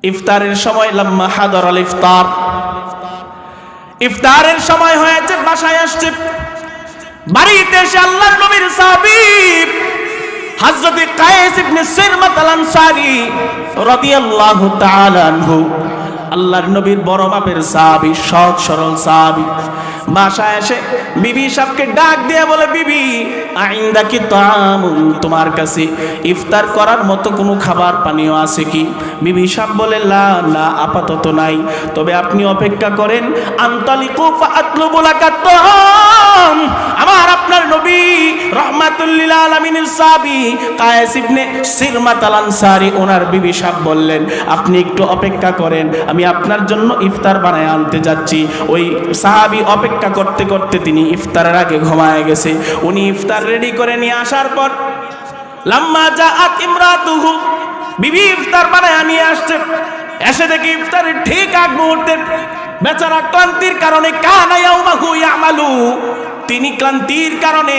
ইফতারের সময় লাম্মা হাদারাল ইফতার, ইফতারের সময় হয়েছে, বাসায় আসছে। বাড়িতে এসে আল্লাহর নবীর সাহাবী হযরত কায়েস ইবনে সিরমাত আল আনসারী রাদিয়াল্লাহু তাআলা আনহু, আল্লাহর নবীর বড় মাপের সাহাবী, সৎ সরল সাহাবী, বাসায় এসে বিবি সাহেবকে ডাক দিয়ে বলে, বিবি আইন্দাকি তাআমুন, তোমার কাছে ইফতার করার মতো কোনো খাবার পানীয় আছে কি? বিবি সাহেব বলে, লা লা, আপাতত নাই, তবে আপনি অপেক্ষা করেন, আনতালিকু ফাআতলুবু লাকাত তাআম। আমার আপনার নবী রাহমাতুল লিল আলামিনের সাহাবী কায়েস ইবনে সিরমাত আল আনসারী, ওনার বিবি সাহেব বললেন, আপনি একটু অপেক্ষা করেন, আমি আপনার জন্য ইফতার বানায় আনতে যাচ্ছি। ওই সাহাবী অপেক্ষা করতে করতে তিনি ইফতারের আগে ঘুমায় গেছে। উনি ইফতার রেডি করে নিয়ে আসার পর লাম্মা জাআত ইমরাতুহু, বিবি ইফতার বানায় নিয়ে আসছে। এসে দেখি ইফতারের ঠিক আগ মুহূর্তে বেচারা ক্লান্তির কারণে, কানা ইয়াউমাহু ইয়ামালু, তিনি ক্লান্তির কারণে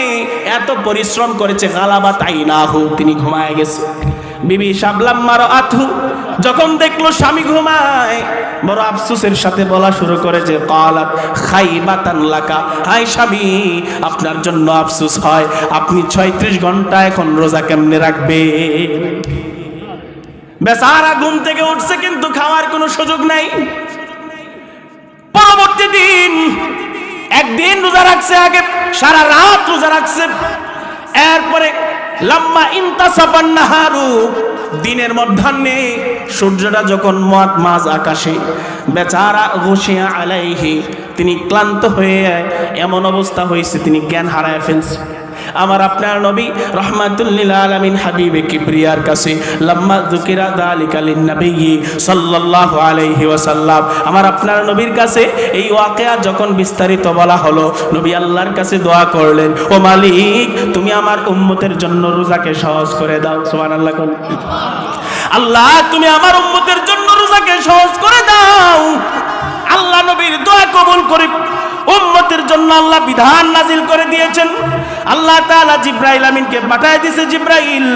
এত পরিশ্রম করেছে, গালাবাত আইনাহু, তিনি ঘুমায় গেছে। বিবি শাবলাম মারো আথু, যখন দেখলো স্বামী ঘুমায়, বড় আফসোসের সাথে বলা শুরু করেছে, কালাত খাইবাতান লাকা, হায় স্বামী, আপনার জন্য আফসোস হয়, আপনি 36 ঘন্টা এখন রোজা কেমনে রাখবে? বেচারা ঘুম থেকে উঠছে কিন্তু খাওয়ার কোনো সুযোগ নাই। পরবর্তী দিন একদিন রোজা রাখছে, আগে সারা রাত রোজা রাখছে। এরপরে লাম্মা ইনতাসাফান নাহারু, দিনের মধ্যাহ্নে সূর্যটা যখন মাঝ আকাশে, বেচারা গুশিয়া আলাইহি, তিনি ক্লান্ত হয়ে এমন অবস্থা হয়েছে তিনি জ্ঞান হারায় ফেলছে। আমার আপনার নবী রাহমাতুল লিল আলামিন হাবিবে কিবরিয়ার কাছে লাম্মা যুকিরা যালিকা লিন নবী সাল্লাল্লাহু আলাইহি ওয়াসাল্লাম, আমার আপনার নবীর কাছে এই ওয়াকিয়া যখন বিস্তারিত বলা হলো, নবী আল্লাহর কাছে দোয়া করলেন, ও মালিক, তুমি আমার উম্মতের জন্য রোজাকে সহজ করে দাও। সুবহানাল্লাহ। আল্লাহ, তুমি আমার উম্মতের জন্য রোজাকে সহজ করে দাও। আল্লাহ নবীর দোয়া কবুল করে উম্মতের জন্য আল্লাহ বিধান নাজিল করে দিয়েছেন। আল্লাহ তাআলা জিব্রাইল আমিনকে পাঠিয়ে দিয়েছে, জিব্রাইল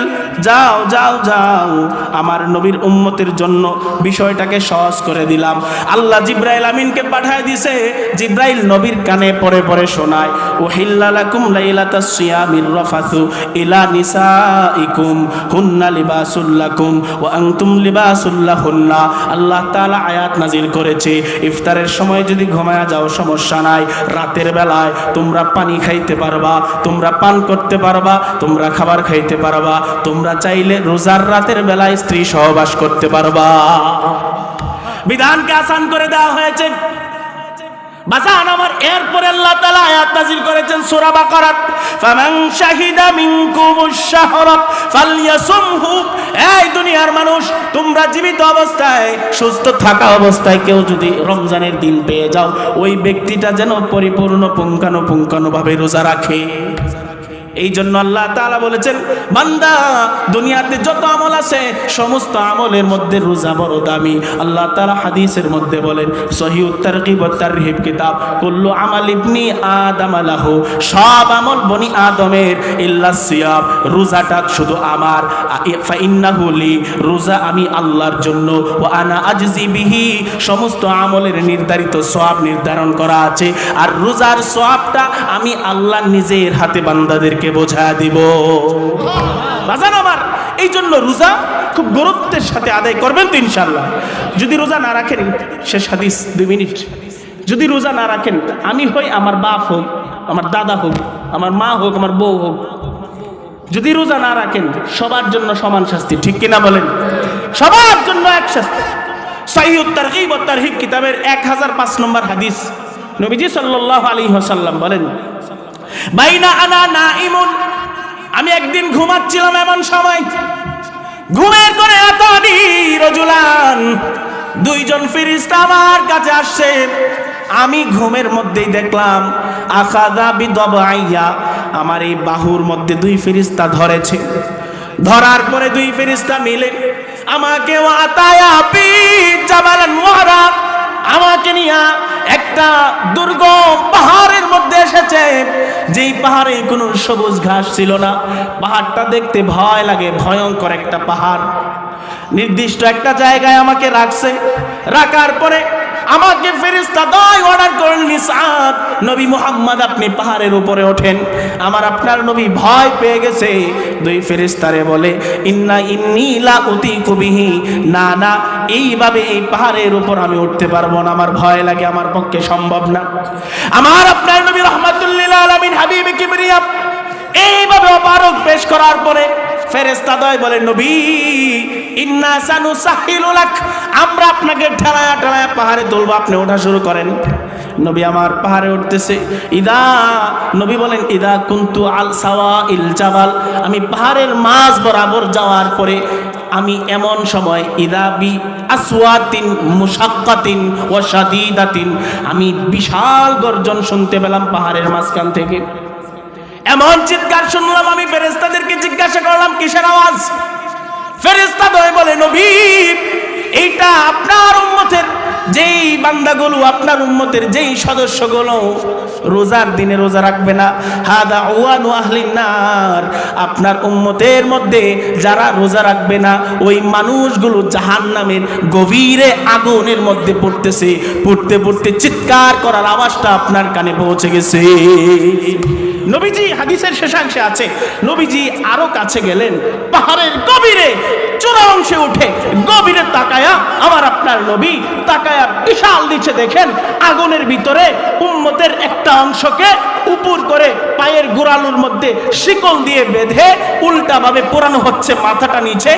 যাও যাও যাও, আমার নবীর উম্মতের জন্য বিষয়টাকে সহজ করে দিলাম। আল্লাহ জিব্রাইল আমিনকে পাঠিয়ে দিয়েছে, জিব্রাইল নবীর কানে পড়ে পড়ে শোনায়, উহিল্লা লাকুম লাইলাতাস সিয়ামির রাফাসু ইলা নিসাইকুম হুন্না লিবাসুল লাকুম ওয়া আনতুম লিবাসুল লাহুন্না। আল্লাহ তাআলা আয়াত নাজিল করেছে, ইফতারের সময় যদি ঘুমায়া যাও সমস্যা নাই, রাতের বেলায় তোমরা পানি খাইতে পারবা, তোমরা পান করতে পারবা, তোমরা খাবার খাইতে পারবা, তোমরা চাইলে রোজার রাতের বেলায় স্ত্রী সহবাস করতে পারবা। বিধানকে আসান করে দেওয়া হয়েছে। বাসান আমার, এরপরে আল্লাহ তাআলা আয়াত নাযিল করেছেন সূরা বাকারা, ফামান শাহিদা মিনকুমুশ শাহরা ফালইয়াসুমহু। এই দুনিয়ার মানুষ, তোমরা জীবিত অবস্থায়, সুস্থ থাকা অবস্থায় কেউ যদি রমজানের দিন পেয়ে যাও, ওই ব্যক্তিটা যেন পরিপূর্ণ পুঙ্খানুপুঙ্খানুভাবে রোজা রাখে। এই জন্য আল্লাহ তাআলা বলেছেন, বান্দা, দুনিয়াতে যত আমল আছে সমস্ত আমলের মধ্যে রোজা বড় দামি। আল্লাহ তাআলা হাদিসের মধ্যে বলেন, সহিহুত তারগিব ওয়াত তারহিব কিতাব, কুল্লু আমাল ইবনি আদম লাহু, সব আমল বনি আদমের, ইল্লা সিয়াম, রোজাটা শুধু আমার, ফা ইন্নাহু লি, রোজা আমি আল্লাহর জন্য, ওয়া আনা আজজি বিহি, সমস্ত আমলের নির্ধারিত সওয়াব নির্ধারণ করা আছে, আর রোজার সওয়াবটা আমি আল্লাহ নিজের হাতে বান্দাদেরকে বোঝা দিব। বাজান আমার, এই জন্য রোজা খুব গুরুত্বের সাথে আদায় করবেন তো ইনশাআল্লাহ। যদি রোজা না রাখেন, শেষ হাদিস 2 মিনিট, যদি রোজা না রাখেন, আমি হই, আমার বাপ হোক, আমার দাদা হোক, আমার মা হোক, আমার বউ হোক, যদি রোজা না রাখেন, সবার জন্য সমান শাস্তি, ঠিক কিনা বলেন? সবার জন্য এক শাস্তি। সহিহুত তারগিব ওয়াত তারহিব কিতাবের 1005 নম্বর হাদিস, নবীজি সাল্লাল্লাহু আলাইহি ওয়াসাল্লাম বলেন, বাইনা আনা নাইমুন, আমি একদিন ঘুমাচ্ছিলাম, এমন সময় ঘুমের করে আতানি রাজুলান, 2 জন ফেরেশতা আমার কাছে আসছে। আমি ঘুমের মধ্যেই দেখলাম, আখাযা বিদবাইয়া, আমার এই বাহুর মধ্যে 2 ফেরেশতা ধরেছে। ধরার পরে 2 ফেরেশতা মিলে আমাকে আতায়া পি জাবালান ওয়ারা, আমাকে নিয়ে একটা দুর্গম পাহাড়ের মধ্যে এসেছে, যেই পাহাড়ে কোনো সবুজ ঘাস ছিল না। পাহাড়টা দেখতে ভয় লাগে, ভয়ঙ্কর একটা পাহাড়। নির্দিষ্ট একটা জায়গায় আমাকে রাখছে। রাখার পরে আমাকে ফেরেশতা দয় অর্ডার করলেন, সাদ নবী মুহাম্মদ আপনি পাহাড়ের উপরে ওঠেন। আমার আপনার নবী ভয় পেয়ে গেছে। দুই ফেরেশতারে বলে, ইন্নী লা উতিকু বিহি, না না, এইভাবে এই পাহাড়ের উপর আমি উঠতে পারবো না, আমার ভয় লাগে, আমার পক্ষে সম্ভব না। আমার আপনার নবী রাহমাতুল লিল আলামিন হাবিবে কিবরিয়া এইভাবে অপারগ পেশ করার পরে ফেরেশতাদ্বয় বলে, নবী ইন্না সানুসাহিলু লাক, আমরা আপনাকে ঠেলায়া ঠেলায়া পাহাড়ে তুলবো, আপনি ওঠা শুরু করেন। নবী আমার পাহাড়ে উঠতেছে। নবী বলেন, ইদা কুনতু আল সাওয়াইল জাবাল, আমি পাহাড়ের মাঝ বরাবর যাওয়ার পরে আমি এমন সময় ইদা বি আসওয়াতিন মুশাক্কাতিন ওয়া শাদীদাতিন, আমি বিশাল গর্জন শুনতে পেলাম পাহাড়ের মাঝখান থেকে। এমন চিৎকার শুনলাম, আমি ফেরেশতাদেরকে জিজ্ঞাসা করলাম কিসের আওয়াজ? ফেরেশতাদ্বয় বলে, নবী এইটা আপনার উম্মতের যেই বান্দাগুলো, আপনার উম্মতের যেই সদস্যগুলো রোজার দিনে রোজা রাখবে না, হাদা ওয়ানু আহলিন নার, আপনার উম্মতের মধ্যে যারা রোজা রাখবে না ওই মানুষগুলো জাহান্নামের গভীরে আগুনের মধ্যে পড়তেছে। পড়তে পড়তে চিৎকার করার আওয়াজটা আপনার কানে পৌঁছে গেছে। নবীজি হাদিসের শেষাংশে আছে, নবীজি আরো কাছে গেলেন, পাহাড়ের গভীরে চূড়া অংশে উঠে গভীরে তাকায়া আমার আপনার নবী তাকায়া বিশাল নিচে দেখেন আগুনের ভিতরে উম্মতের একটা অংশকে উপর করে পায়ের গোড়ালির মধ্যে শিকল দিয়ে বেঁধে উল্টাভাবে পোড়ানো হচ্ছে, মাথাটা নিচে।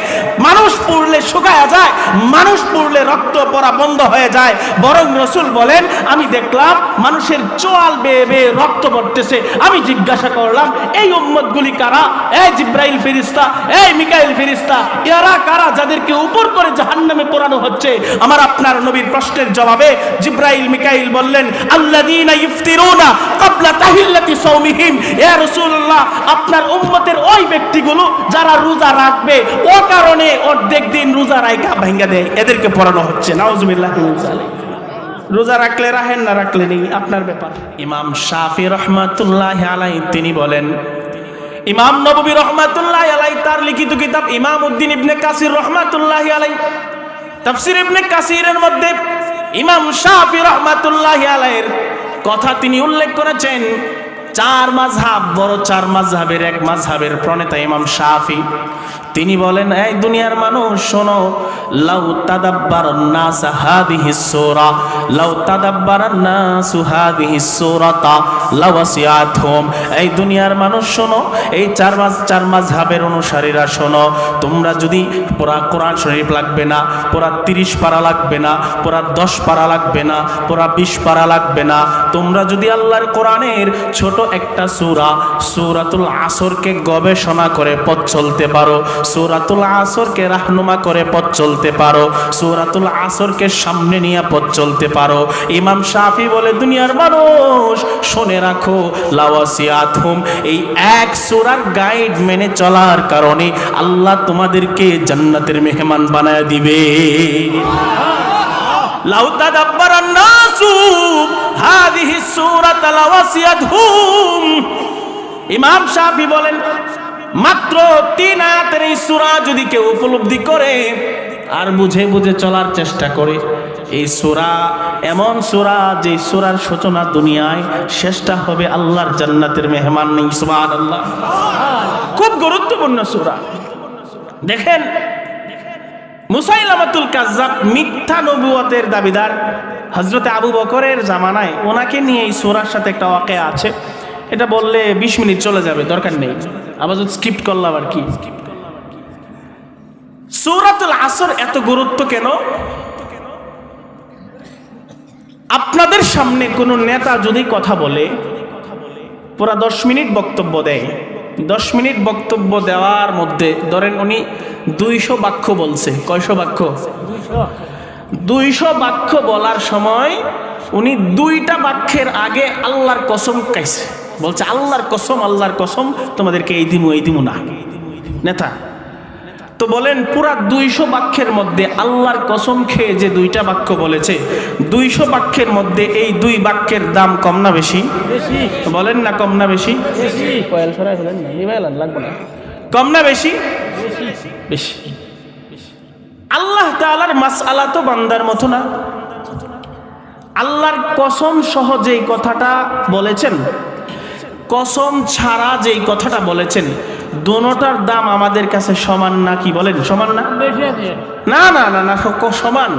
মানুষ পুড়লে শুকায়া যায়, মানুষ পুড়লে রক্ত পড়া বন্ধ হয়ে যায়, বরং রাসূল বলেন আমি দেখলাম মানুষের চোয়াল বেয়ে বেয়ে রক্ত পড়তেছে। আমি জিজ্ঞাসা করলাম, এই উম্মতগুলি কারা? এই জিব্রাইল ফেরেশতা, এই মিকাইল ফেরেশতা, এরা কারা যাদেরকে উপর করে জাহান্নামে পোড়ানো হচ্ছে? আমার আপনার নবীর প্রশ্নের জবাবে জিব্রাইল মিকাইল বললেন, আল্লাযীনা ইফতিরুনা ক্বাবলা তাহিল্লাতি সাওমিহিম, ইয়া রাসূলুল্লাহ আপনার উম্মতের ওই ব্যক্তিগুলো যারা রোজা রাখবে ও কারণে অর্ধেক দিন রোজা রাখা ভাঙা দেয়, এদেরকে পোড়ানো হচ্ছে। নাউজুবিল্লাহ মিন যালিক। রোজা রাখলে রাখেন, না রাখলে নেই, আপনার ব্যাপার। ইমাম শাফি রহমাতুল্লাহি আলাইহি তিনি বলেন, ইমাম নববী রহমাতুল্লাহি আলাইহি তার লিখিত কিতাব ইমাম উদ্দিন ইবনে কাসির রহমাতুল্লাহি আলাইহি তাফসীর ইবনে কাসিরের মধ্যে ইমাম শাফি রহমাতুল্লাহি আলাইহির কথা তিনি উল্লেখ করেছেন। চার মাযহাব, বড় চার মাযহাবের এক মাযহাবের প্রণেতা ইমাম শাফি তিনি বলেন, এই দুনিয়ার মানুষ শোনো, লাউ তাদাব্বারান নাস হাদিহিস সূরা, লাউ তাদাব্বারান নাস হাদিহিস সূরাতা লাওয়াসিআতহুম। এই দুনিয়ার মানুষ শোনো, এই চার মাযহাবের অনুসারীরা শোনো, তোমরা যদি পুরা কোরআন শরীফ লাগবে না, পুরা 30 পারা লাগবে না, পুরা 10 পারা লাগবে না, পুরা 20 পারা লাগবে না, তোমরা যদি আল্লাহর কোরআনের ছোট একটা সূরা সূরাতুল আসরকে গবেষণা করে পথ চলতে পারো, সূরাতুল আসরকে রাহনুমা করে পথ চলতে পারো, সূরাতুল আসরকে সামনে নিয়ে পথ চলতে পারো, ইমাম শাফি বলে দুনিয়ার মানুষ শুনে রাখো, লাওয়াসিআতহুম, এই এক সূরার গাইড মেনে চলার কারণে আল্লাহ তোমাদেরকে জান্নাতের মেহমান বানায় দিবে। লাউ তাদাব্বারান নাসু হাদিহিস সূরাতা লাওয়াসিআতহুম। ইমাম শাফি বলেন, মাত্র 3 আয়াতের এই সূরা যদি কেউ উপলব্ধি করে আর বুঝে বুঝে চলার চেষ্টা করে, এই সূরা এমন সূরা যে সূরার সূচনা দুনিয়ায়, শেষটা হবে আল্লাহর জান্নাতের মেহমান নেই। সুবহানাল্লাহ, খুব গুরুত্বপূর্ণ সূরা। দেখেন, মুসাইলামাতুল কাজ্জাব মিথ্যা নবুয়তের দাবিদার হযরতে আবু বকরের জামানায় ওনাকে নিয়ে এই সূরার সাথে একটা ওয়াকিয়া আছে। এটা বললে 20 মিনিট চলে যাবে, দরকার নেই, আবার স্কিপ করলাম আর কি। সূরাতুল আসর এত গুরুত্ব কেন? আপনাদের সামনে কোনো নেতা যদি কথা বলে, পুরা 10 মিনিট বক্তব্য দেয়, 10 মিনিট বক্তব্য দেওয়ার মধ্যে ধরেন উনি 200 বাক্য বলছে। কয়শো বাক্য? 200 বাক্য বলার সময় উনি 2টা বাক্যের আগে আল্লাহর কসম খাইছে, বলছে আল্লাহর কসম তোমাদেরকে এই দিমু না। নেতা তো বলেন, পুরা 200 বাক্যের মধ্যে আল্লাহর কসম খেয়ে যে 2টা বাক্য বলেছে, 200 বাক্যের মধ্যে এই 2 বাক্যের দাম কম না বেশি? বলেন না, কম না বেশি? কম না বেশি? বেশি। আল্লাহ তাআলার মাসআলা তো বান্দার মতো না। আল্লাহর কসম সহ যেই কথাটা বলেছেন, কসম ছাড়া যেই কথাটা বলেছেন, দোনোটার দাম আমাদের কাছে সমান না? কি বলেন, সমান না? না না না না, সমান।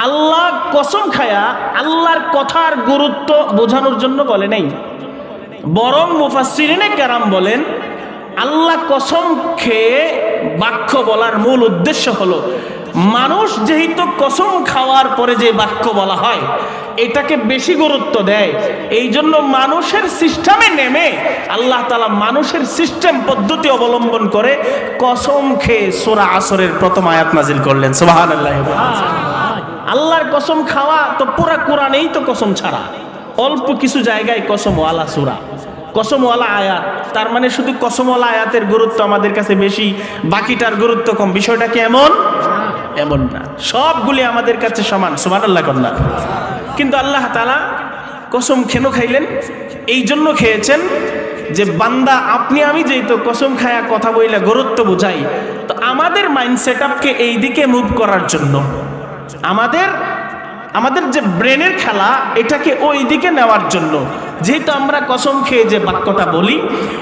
আল্লাহ কসম খায়া আল্লাহর কথার গুরুত্ব বোঝানোর জন্য বলে নাই, বরং মুফাসসিরিনে কেরাম বলেন আল্লাহ কসম খেয়ে বাক্য বলার মূল উদ্দেশ্য হলো মানুষ যেহেতু কসম খাওয়ার পরে যে বাক্য বলা হয় এটাকে বেশি গুরুত্ব দেয়, এই জন্য মানুষের সিস্টেমে নেমে আল্লাহ তাআলা মানুষের সিস্টেম পদ্ধতি অবলম্বন করে কসম খেয়ে সূরা আসরের প্রথম আয়াত নাজিল করলেন। সুবহানাল্লাহ। আল্লাহর কসম খাওয়া তো পুরা কোরআনেই তো কসম ছাড়া, অল্প কিছু জায়গায় কসমওয়ালা সূরা, কসমওয়ালা আয়াত। তার মানে শুধু কসমওয়ালা আয়াতের গুরুত্ব আমাদের কাছে বেশি, বাকিটার গুরুত্ব কম, বিষয়টা কি এমন? এমন না, সবগুলি আমাদের কাছে সমান। সুবহানাল্লাহ কন্যা। কিন্তু আল্লাহ তাআলা কসম কেন খাইলেন? এই জন্য খেয়েছেন যে বান্দা আপনি আমি যেহেতু কসম খায়া কথা বইলে গুরুত্ব বুঝাই, তো আমাদের মাইন্ড সেট আপকে এই দিকে মুভ করার জন্য, আমাদের যে ব্রেনের খেলা এটাকে ওই দিকে নেওয়ার জন্য, যেহেতু আমরা কসম খেয়ে যে বাক্যটা বলি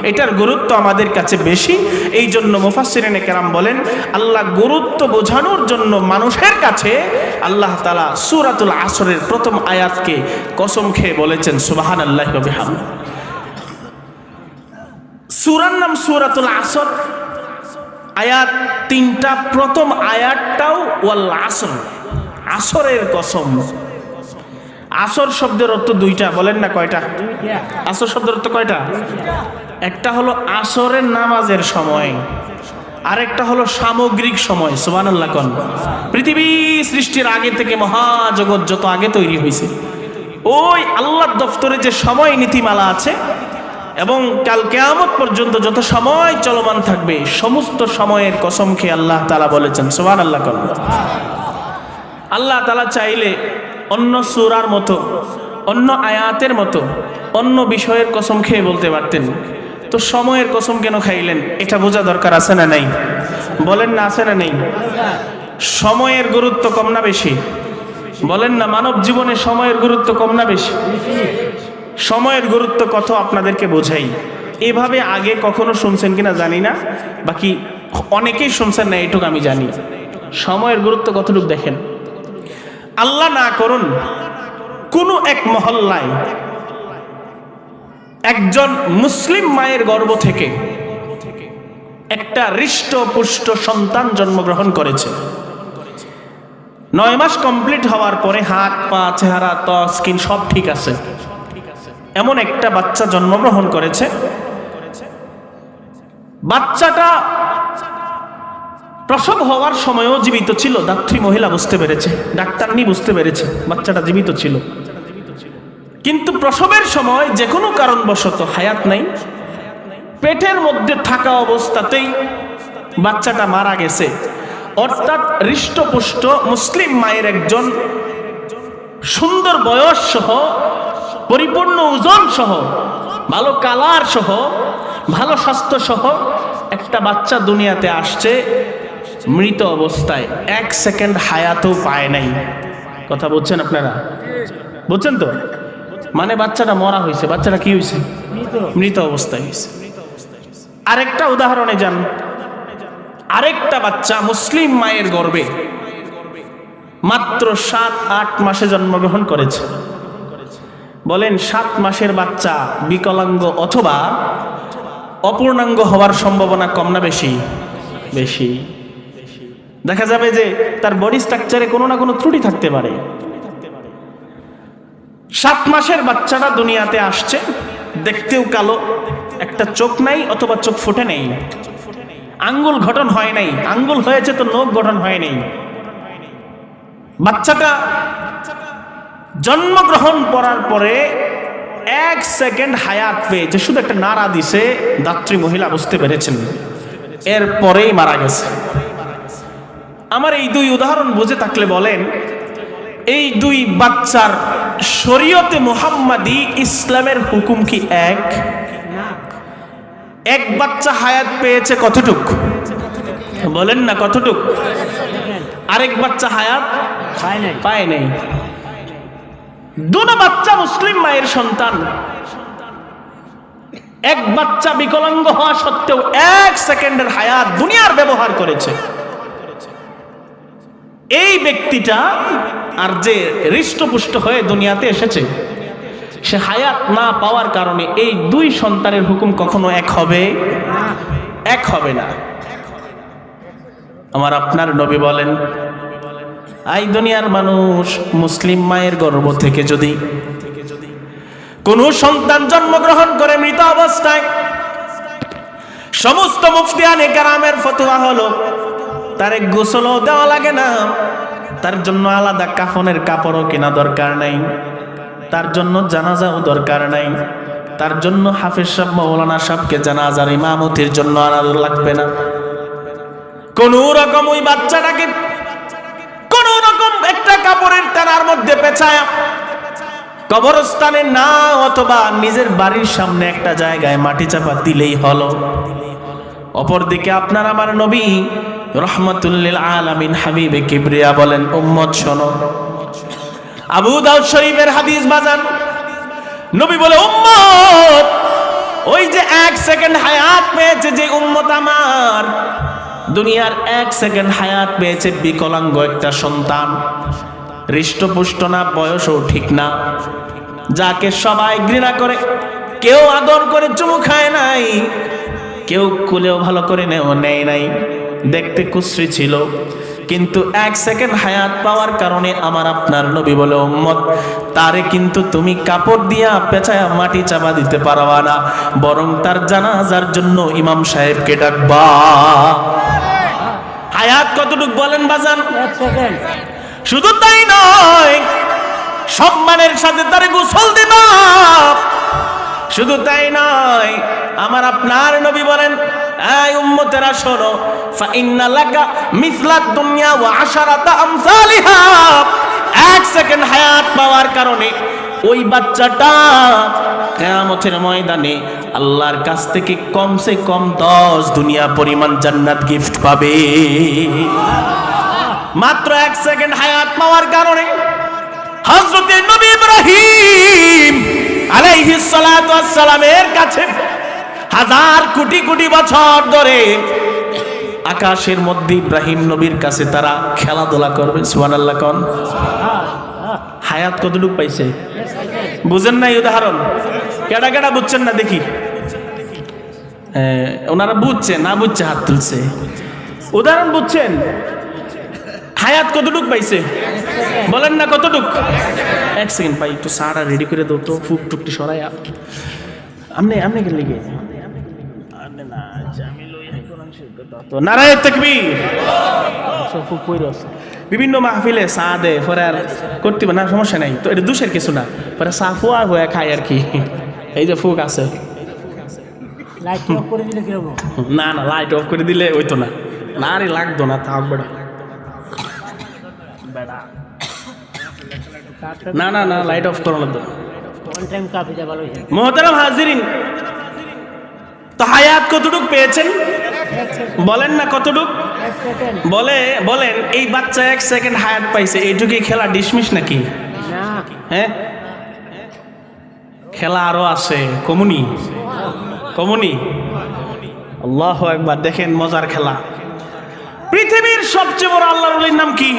এটার গুরুত্ব আমাদের কাছে বেশি, এই জন্য মুফাসসিরিনে কেরাম বলেন আল্লাহ গুরুত্ব বোঝানোর জন্য মানুষের কাছে আল্লাহ তাআলা সূরাতুল আসরের প্রথম আয়াতকে কসম খেয়ে বলেছেন সুবহানাল্লাহি ওয়া বিহামদিহি। সূরার নাম সূরাতুল আসর, আয়াত তিনটা, প্রথম আয়াতটাও ওয়াল আসর, আসরের কসম। আসর শব্দের অর্থ দুইটা, বলেন না কয়টা? আসর শব্দের অর্থ কয়টা? একটা হলো আসরের নামাজের সময়, আরেকটা হলো সামগ্রিক সময়। সুবহানাল্লাহ কোন। পৃথিবী সৃষ্টির আগে থেকে মহাজগৎ যত আগে তৈরি হয়েছে, ওই আল্লাহর দফতরে যে সময় নীতিমালা আছে এবং কাল কিয়ামত পর্যন্ত যত সময় চলমান থাকবে সমস্ত সময়ের কসম খেয়ে আল্লাহ তাআলা বলেছেন সুবহানাল্লাহ কোন। আল্লাহ তাআলা চাইলে অন্য সূরার মতো, অন্য আয়াতের মতো, অন্য বিষয়ের কসম খেয়ে বলতে পারতেন, তো সময়ের কসম কেন খাইলেন? এটা বোঝা দরকার আছে না নাই? বলেন না, আছে না নেই? সময়ের গুরুত্ব কম না বেশি? বলেন না, মানব জীবনে সময়ের গুরুত্ব কম না বেশি? সময়ের গুরুত্ব কত আপনাদেরকে বোঝাই। এভাবে আগে কখনো শুনছেন কিনা জানি না, বাকি অনেকেই শুনছেন না, এটুকু আমি জানি। সময়ের গুরুত্ব কতটুকু দেখেন। আল্লাহ না করুন কোন এক মহল্লায় একজন মুসলিম মায়ের গর্ভ থেকে একটা হৃষ্টপুষ্ট সন্তান জন্মগ্রহণ করেছে। 9 মাস কমপ্লিট হওয়ার পরে হাত পা চেহারা ত্বক স্কিন সব ঠিক আছে, এমন একটা বাচ্চা জন্মগ্রহণ করেছে। বাচ্চাটা প্রসব হওয়ার সময়ও জীবিত ছিল, ধাত্রী মহিলা বুঝতে পেরেছে, ডাক্তারনি বুঝতে পেরেছে বাচ্চাটা জীবিত ছিল, কিন্তু প্রসবের সময় যে কোনো কারণবশত হায়াত নাই, পেটের মধ্যে থাকা অবস্থাতেই বাচ্চাটা মারা গেছে। অর্থাৎ হৃষ্টপুষ্ট মুসলিম মায়ের একজন সুন্দর বয়স সহ, পরিপূর্ণ ওজন সহ, ভালো কালার সহ, ভালো স্বাস্থ্য সহ একটা বাচ্চা দুনিয়াতে আসছে মৃত অবস্থায়, 1 সেকেন্ড হায়াতও পায় নাই। কথা বলছেন আপনারা? বুঝছেন তো? মানে বাচ্চাটা মরা হয়েছে, বাচ্চাটা কি হয়েছে? মৃত অবস্থায় হয়েছে। আরেকটা উদাহরণে যান, আরেকটা বাচ্চা মুসলিম মায়ের গর্ভে মাত্র 7-8 মাসে জন্মগ্রহণ করেছে। বলেন 7 মাসের বাচ্চা বিকলাঙ্গ অথবা অপূর্ণাঙ্গ হওয়ার সম্ভাবনা কম না বেশি? বেশি। দেখা যাবে যে তার বডি স্ট্রাকচারে কোনো না কোনো ত্রুটি থাকতে পারে। 7 মাসের বাচ্চাটা দুনিয়াতে আসছে, দেখতেও কালো, একটা চোখ নাই অথবা চোখ ফুটে নেই, আঙ্গুল গঠন হয় নাই, আঙ্গুল হয়েছে তো নখ গঠন হয় নাই। বাচ্চাটা জন্মগ্রহণ করার পরে 1 সেকেন্ড হায়াত পেয়েছে, শুধু একটা নাড়া দিছে, ধাত্রী মহিলা বুঝতে পেরেছেন, এরপরেই মারা গেছে। আমার এই 2 উদাহরণ বুঝে থাকলে বলেন, এই 2 বাচ্চার শরীয়তে মুহাম্মাদি ইসলামের হুকুম কি এক? এক বাচ্চা হায়াত পেয়েছে কতটুক? বলেন না কতটুক? আরেক বাচ্চা হায়াত পায় নাই। দুটো বাচ্চা মুসলিম মায়ের সন্তান, এক বাচ্চা বিকলাঙ্গ হওয়া সত্ত্বেও 1 সেকেন্ডের হায়াত দুনিয়ার ব্যবহার করেছে। এই ব্যক্তিটা আর যে হৃষ্টপুষ্ট হয়ে দুনিয়াতে এসেছে, সে হায়াত না পাওয়ার কারণে এই 2 সন্তানের হুকুম কখনো এক হবে না। আমার আপনার নবী বলেন, এই দুনিয়ার মানুষ, মুসলিম মায়ের গর্ভ থেকে যদি কোন সন্তান জন্মগ্রহণ করে মৃত অবস্থায়, সমস্ত মুফতিয়ানে কেরামের ফতোয়া হলো তারে গোসলও দেওয়া লাগে না, তার জন্য আলাদা কাফনের কাপড়ও কেনা দরকার নাই, তার জন্য জানাজাও দরকার নাই, তার জন্য হাফেজ সাহেব মাওলানা সাহেবকে জানাজার ইমামতির জন্য আনা লাগবে না। কোন রকম ওই বাচ্চাটাকে কোন রকম একটা কাপড়ের তারার মধ্যে পেঁচায়া কবরস্থানে না অথবা নিজের বাড়ির সামনে একটা জায়গায় মাটি চাপা দিলেই হলো। অপরদিকে আপনার আমার নবী রহমাতুল্লিল আলামিন হাবিবে কিবরিয়া বলেন, উম্মত শোনো, আবু দাউদ শরীফের হাদিস বাজান, নবী বলে, উম্মত, ওই যে 1 সেকেন্ড হায়াত পেয়েছে যে উম্মত আমার, দুনিয়ার 1 সেকেন্ড হায়াত পেয়েছে বিকলাঙ্গ একটা সন্তান, হৃষ্টপুষ্ট না, বয়সও ঠিক না, যাকে সবাই ঘৃণা করে, কেউ আদর করে চুমু খায় নাই, কেউ কুলেও ভালো করে নেয় নাই, দেখতে কুশ্রী ছিল, কিন্তু 1 সেকেন্ড হায়াত পাওয়ার কারণে আমার আপনার নবী বলে, উম্মত, তারে কিন্তু তুমি কাপড় দিয়া পেঁচায়া মাটি চাপা দিতে পারবা না, বরং তার জানাজার জন্য ইমাম সাহেবকে ডাকবা। হায়াত কতটুক বলেন বাজান? 1 সেকেন্ড। শুধু তাই নয়, সম্মানের সাথে তারে গোসল দিবা। শুধু তাই নয়, আমার আপনার নবী বলেন, এই উম্মতেরা শোনো, ফা ইন্না লাকা মিসলাদ দুনিয়া ওয়া আশারাতা আমসালিহা। 1 সেকেন্ড হায়াত পাওয়ার কারণে ওই বাচ্চাটা কিয়ামতের ময়দানে আল্লাহর কাছ থেকে কমসে কম 10 দুনিয়া পরিমাণ জান্নাত গিফট পাবে। মাত্র 1 সেকেন্ড হায়াত পাওয়ার কারণে হযরত নবী ইব্রাহিম আলাইহিস সালাতু ওয়াস সালামের কাছে 1000 কোটি কোটি বছর ধরে আকাশের মধ্যে ইব্রাহিম নবীর কাছে তারা খেলাধুলা করবে। সুবহানাল্লাহ কোন হায়াত কতটুকু পাইছে বুঝেন না? এই উদাহরণ কেডা কেডা বুঝছেন না দেখি? ওনারা বুঝছে না, বুঝছে হাত তুলছে। উদাহরণ বুঝছেন? হায়াত কতটুকু পাইছে বলেন না, কতটুকু? 1 সেকেন্ড পাই, একটু সারা রেডি করে দাও তো, ফুক টুকটি সরাইয়া। আমনে কে লিগে নারায়ে তাকবীর। ফুক কইরস বিভিন্ন মাহফিলে চা দে, পরে আর করতে না, সমস্যা নাই তো, এটা দোষের কিছু না, পরে চা ফুয়া হয়ে খায় আর কি। এই যে ফুক আছে, লাইট অফ করে দিলে কি হবে? না না, লাইট অফ করে দিলে হইতো না, না রে লাগতো না, থাক বেড়া। না না না, লাইট অফ করো না তো। ওয়ান টাইম কাফি যা ভালো হইছে। মুহতারাম হাজিরিন, তো হায়াত কতটুক পেয়েছেন বলেন না, কতটুক? 1 সেকেন্ড। বলেন এই বাচ্চা 1 সেকেন্ড হায়াত পাইছে, এইটুকুই খেলা ডিসমিস নাকি? না, হ্যাঁ, খেলা আরো আছে। কমুনি আল্লাহু আকবার। দেখেন মজার খেলা। পৃথিবীর সবচেয়ে বড় আল্লাহর ওলির নাম কি?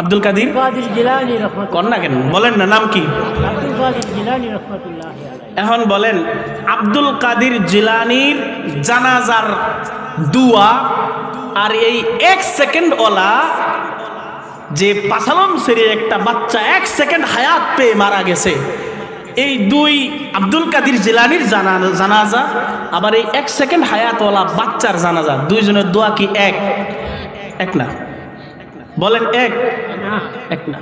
আব্দুল কাদির জিলানী রাহমাতুল্লাহ। কন না কেন বলেন না, নাম কি? আব্দুল কাদির জিলানী রাহমাতুল্লাহ আলাইহি। এখন বলেন, আব্দুল কাদির জিলানির জানাজার দুয়া আর এই 1 সেকেন্ড ওলা যে পাসালম সেরে একটা বাচ্চা 1 সেকেন্ড হায়াত পেয়ে মারা গেছে, এই 2 আব্দুল কাদির জিলানির জানাজা আবার এই 1 সেকেন্ড হায়াতওয়ালা বাচ্চার জানাজা, দুইজনের দোয়া কি এক না? বলেন এক না?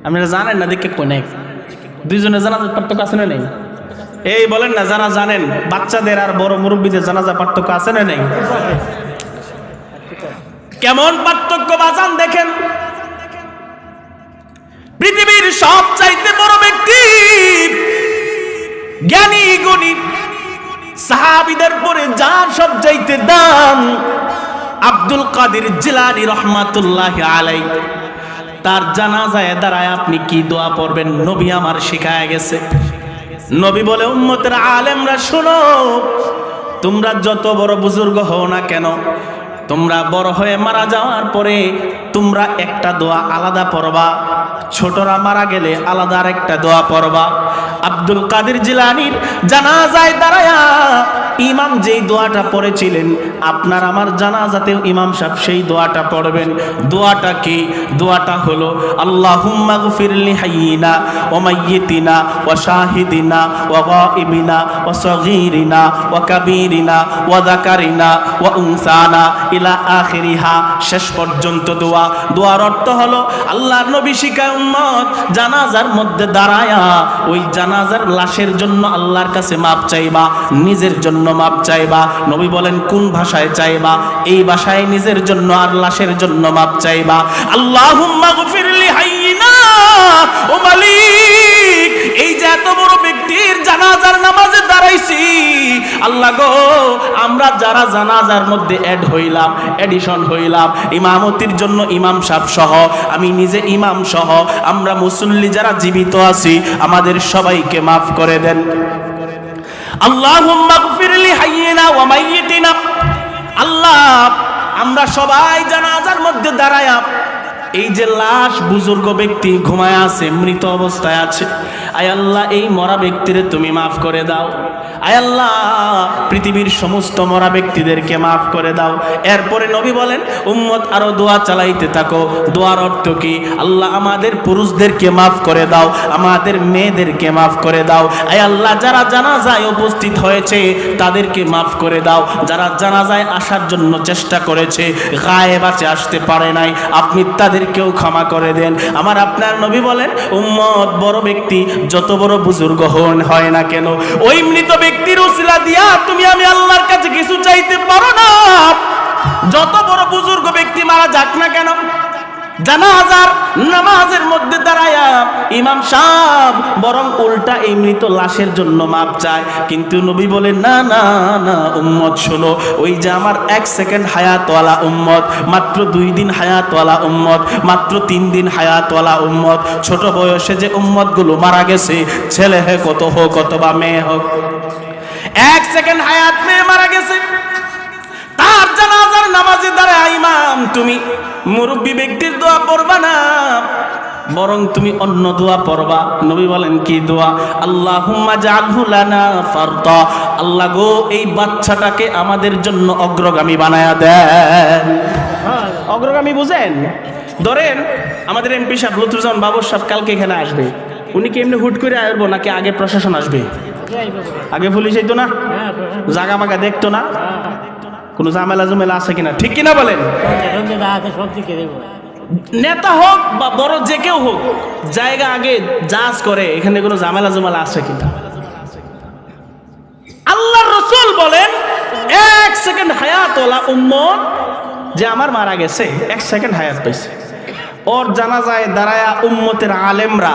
আপনারা জানেন না দেখে কোন এক? দুইজনের জানাজার পার্থক্য আছে না নেই? এই বলেন না, যারা জানেন বাচ্চাদের আর বড় মুরব্বীদের জানাজা পার্থক্য আছে না নেই? কেমন পার্থক্য বাজান দেখেন। পৃথিবীর সবচাইতে বড় ব্যক্তি, জ্ঞানী গুণী, সাহাবীদের পরে যার সবচাইতে দাম, আব্দুল কাদের জিলানী রহমাতুল্লাহি আলাইহি, তার জানাজায় দাঁড়ায় আপনি কি দোয়া পড়বেন নবী আমার শিখায় গেছে। নবী বলে, উম্মতের আলেমরা শোনো, তোমরা যত বড় বুজুর্গ হও না কেন, তোমরা বড় হয়ে মারা যাওয়ার পরে তোমরা একটা দোয়া আলাদা পড়বা, ছোটরা মারা গেলে আলাদা আরেকটা দোয়া পড়বা। আব্দুল কাদের জিলানীর জানাজায় দাঁড়ায়া ইমাম যেই দোয়াটা পড়েছিলেন, আপনার আমার জানাজাতেও ইমাম সাহেব সেই দোয়াটা পড়বেন। দোয়াটা কি? দোয়াটা হলো আল্লাহুম্মা গফিরলি হাইয়িনা ওয়া মাইয়িতিনা ওয়া শাহিদিনা ওয়া গায়িবিনা ওয়া সগীরিনা ওয়া কাবীরিনা ওয়া যাকারিনা ওয়া উনসানা ইলা আখিরিহা, শেষ পর্যন্ত দোয়া। দোয়ার অর্থ হলো আল্লাহর নবী শিখায় উম্মত জানাজার মধ্যে দাঁড়ায়া ওই জানাজার লাশের জন্য আল্লাহর কাছে মাপ চাইবা, নিজের জন্য মাপ চাইবা। নবী বলেন কোন ভাষায় চাইবা? এই ভাষায় নিজের জন্য আর লাশের জন্য মাপ চাইবা। আল্লাহুম্মা গফিরলি হাইয়িনা ও মালিক, এই যে এত বড় ব্যক্তির জানাজার নামাজে দাঁড়াইছি, আল্লাহ গো আমরা যারা জানাজার মধ্যে এডিশন হইলাম, ইমামতির জন্য ইমাম সাহেব সহ, আমি নিজে ইমাম সহ, আমরা মুসল্লি যারা জীবিত আছি, আমাদের সবাইকে মাফ করে দেন। আল্লাহুম্মা গফিরলি হাইয়িনা ওয়া মাইয়িতিনা, আল্লাহ আমরা সবাই জানাজার মধ্যে দাঁড়ায়া এই যে লাশ বুজুর্গ ব্যক্তি ঘুমায় আছে, মৃত অবস্থায় আছে, আয় আল্লাহ এই মরা ব্যক্তিরে তুমি মাফ করে দাও। আয় আল্লাহ পৃথিবীর সমস্ত মরা ব্যক্তিদেরকে মাফ করে দাও। এরপরে নবী বলেন উম্মত আরো দোয়া চালাইতে থাকো। দোয়ার অর্থ কি? আল্লাহ আমাদের পুরুষদেরকে মাফ করে দাও, আমাদের মেয়েদেরকে মাফ করে দাও। আয় আল্লাহ যারা জানাজায় উপস্থিত হয়েছে তাদেরকে মাফ করে দাও, যারা জানাজায় আসার জন্য চেষ্টা করেছে গায়েব আছে আসতে পারে নাই, আপনি তাদেরকেও ক্ষমা করে দেন। আমার আপনার নবী বলেন উম্মত বড় ব্যক্তি যত বড় বুজুর্গ হয় না কেন, ওই মৃত ব্যক্তির উসিলা দিয়া তুমি আমি আল্লাহর কাছে কিছু চাইতে পারো না। যত বড় বুজুর্গ ব্যক্তি মারা যাক না কেন, জানাজার নামাজের মধ্যে দাঁড়ায়া ইমাম সাহেব বরং উল্টা এই মৃত লাশের জন্য মাপ চায়। কিন্তু নবী বলে না না না উম্মত শোনো, ওই যে আমার 1 সেকেন্ড হায়াতওয়ালা উম্মত, মাত্র 2 দিন হায়াতওয়ালা উম্মত, মাত্র 3 দিন হায়াতওয়ালা উম্মত, ছোট বয়সে যে উম্মতগুলো মারা গেছে, ছেলে কত হোক অথবা মেয়ে হোক, 1 সেকেন্ড হায়াত মেয়ে মারা গেছে, তার জানাজার নামাজে দাঁড়ায় ইমাম তুমি মুরব্বী ব্যক্তির দোয়া পড়বা না, বরং তুমি অন্য দোয়া পড়বা। নবী বলেন কি দোয়া? আল্লাহুম্মা জাআলহু লানা ফারদা, আল্লাহ গো এই বাচ্চাটাকে আমাদের জন্য অগ্রগামী বানায়া দেন। অগ্রগামী বুঝেন? ধরেন আমাদের এমপি সাহেব লুৎফুজ্জামান বাবর সাহেব কালকে এখানে আসবে, উনি কি এমনি হুট করে আসবো নাকি আগে প্রশাসন আসবে? আগে পুলিশ আইতো না, জাগা মাগা দেখতো না, কোনো ঝামেলা জমেলা আছে কিনা, ঠিক কিনা বলেন? নেতা হোক বা বড় যে কেউ হোক, জায়গা আগে জাজ করে এখানে কোনো ঝামেলা জমেলা আছে কিনা। আল্লাহর রাসূল বলেন 1 সেকেন্ড হায়াতওয়ালা উম্মত যে আমার মারা গেছে, 1 সেকেন্ড হায়াত পাইছে, ওর জানাজায় দাঁড়ায়া উম্মতের আলেমরা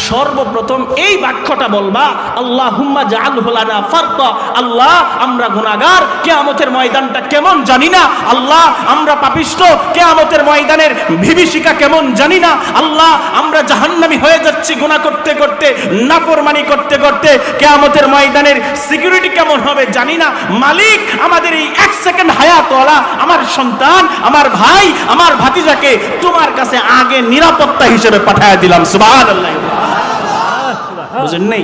সর্বপ্রথম এই বাক্যটা বলবা আল্লাহুম্মা জাআলহু লানা ফারদা, আল্লাহ আমরা গুনাহগার, কিয়ামতের ময়দানটা কেমন জানি না, আল্লাহ আমরা পাপিষ্ঠ, কিয়ামতের ময়দানের বিভীষিকা কেমন জানি না, আল্লাহ আমরা জাহান্নামী হয়ে যাচ্ছি গুনাহ করতে করতে, নাফরমানি করতে করতে, কিয়ামতের ময়দানের সিকিউরিটি কেমন হবে জানি না, মালিক আমাদের এই 1 সেকেন্ড হায়াতওয়ালা আমার সন্তান, আমার ভাই, আমার ভাতিজাকে তোমার কাছে আগে নিরাপত্তা হিসেবে পাঠায় দিলাম। সুবহানাল্লাহ, বুঝেন নাই?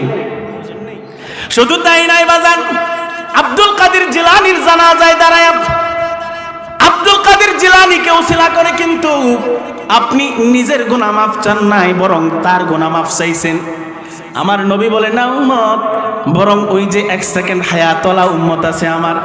শুধু তাই নাই বাজান, আব্দুল কাদের জিলানীর জানাজায় দাঁড়ায় আব্দুল কাদের জিলানীকে ওসিলা করে কিন্তু আপনি নিজের গুনাহ মাফ চান নাই, বরং তার গুনাহ মাফ চাইছেন। আমার নবী বলে না উম্মত, বরং ওই যে 1 সেকেন্ড হায়াতওয়ালা উম্মত আছে আমার,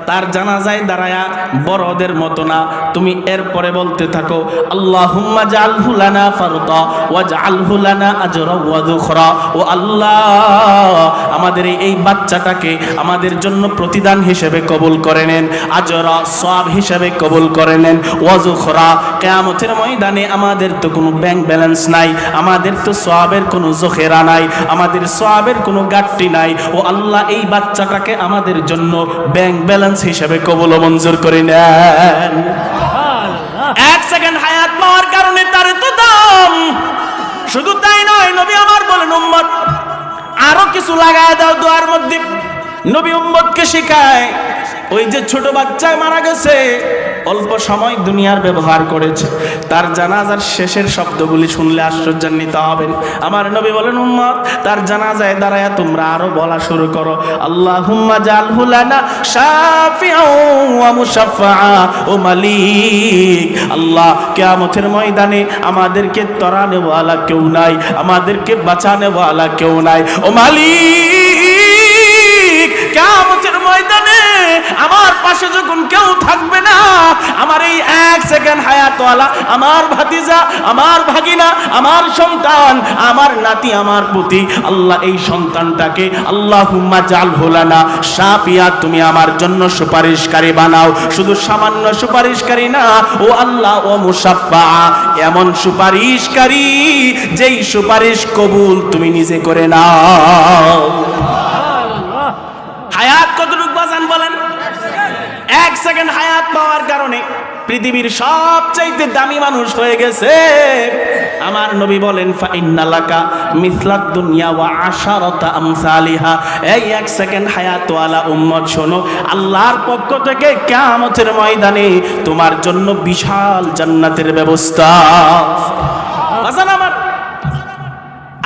তার জানাজায় দাঁড়ায়া বড়দের মতো না, তুমি এরপরে বলতে থাকো আল্লাহুম্মা জাআলহু লানা ফারদা ওয়াজআলহু লানা আজরা ওয়া যুখরা, ও আল্লাহ আমাদের এই বাচ্চাটাকে আমাদের জন্য প্রতিদান হিসেবে কবুল করে নেন, আজরা সওয়াব হিসেবে কবুল করে নেন, ওয়া যুখরা কিয়ামতের ময়দানে আমাদের তো কোনো ব্যাংক ব্যালেন্স নাই, আমাদের তো সওয়াবের কোনো জখেরা নাই, আমাদের সওয়াবের কোনো ঘাটতি নাই। ও আল্লাহ, এই বাচ্চাটাকে আমাদের জন্য ব্যাংক ব্যালেন্স হিসেবে কবুল ও মঞ্জুর করে নেন। এক সেকেন্ড হায়াত পাওয়ার কারণে তার তো দাম। শুধু তাই নয়, নবী আমার বলেন, উম্মত আরো কিছু লাগায় দাও দোয়ার মধ্যে। নবী উম্মতকে শেখায়, ওই যে ছোট বাচ্চায় মারা গেছে, অল্প সময় দুনিয়ার ব্যবহার করেছে, তার জানাজার শেষের শব্দগুলি শুনলে আশ্চর্যান্বিত হবেন। আমার নবী বলেন, উম্মত তার জানাজায় দাঁড়ায় তোমরা আরো বলা শুরু করো, আল্লাহুম্মা জাআলহু লানা শাফিআন ওয়া মুশাফফাআ ও মালিক। আল্লাহ, কিয়ামতের ময়দানে আমাদেরকে তরানেওয়ালা কেউ নাই, আমাদেরকে বাঁচানেওয়ালা কেউ নাই। ও মালিক, কিয়ামতের ময়দানে আমার পাশে যখন কেউ থাকবে না, আমার এই এক সেকেন্ড হায়াতওয়ালা আমার ভাতিজা, আমার ভাগিনা, আমার সন্তান, আমার নাতি, আমার পুতি, আল্লাহ এই সন্তানটাকে আল্লাহুম্মা জাআলহু লানা শাফিয়া, তুমি আমার জন্য সুপারিশকারী বানাও। শুধু সামান্য সুপারিশকারী না, ও আল্লাহ, ও মুশাফফা, এমন সুপারিশকারী যেই সুপারিশ কবুল তুমি নিজে করে নাও। হায়াত কতটুকু বাজান বলেন? এক সেকেন্ড হায়াত পাওয়ার কারণে পৃথিবীর সবচাইতে দামি মানুষ হয়ে গেছে। আমার নবী বলেন, ফাইন্নালাকা মিসলাদ দুনিয়া ওয়া আশারাতা আমসালিহা। এই এক সেকেন্ড হায়াতওয়ালা উম্মত শোনো, আল্লাহর পক্ষ থেকে কিয়ামতের ময়দানে তোমার জন্য বিশাল জান্নাতের ব্যবস্থা। বাজান আমার,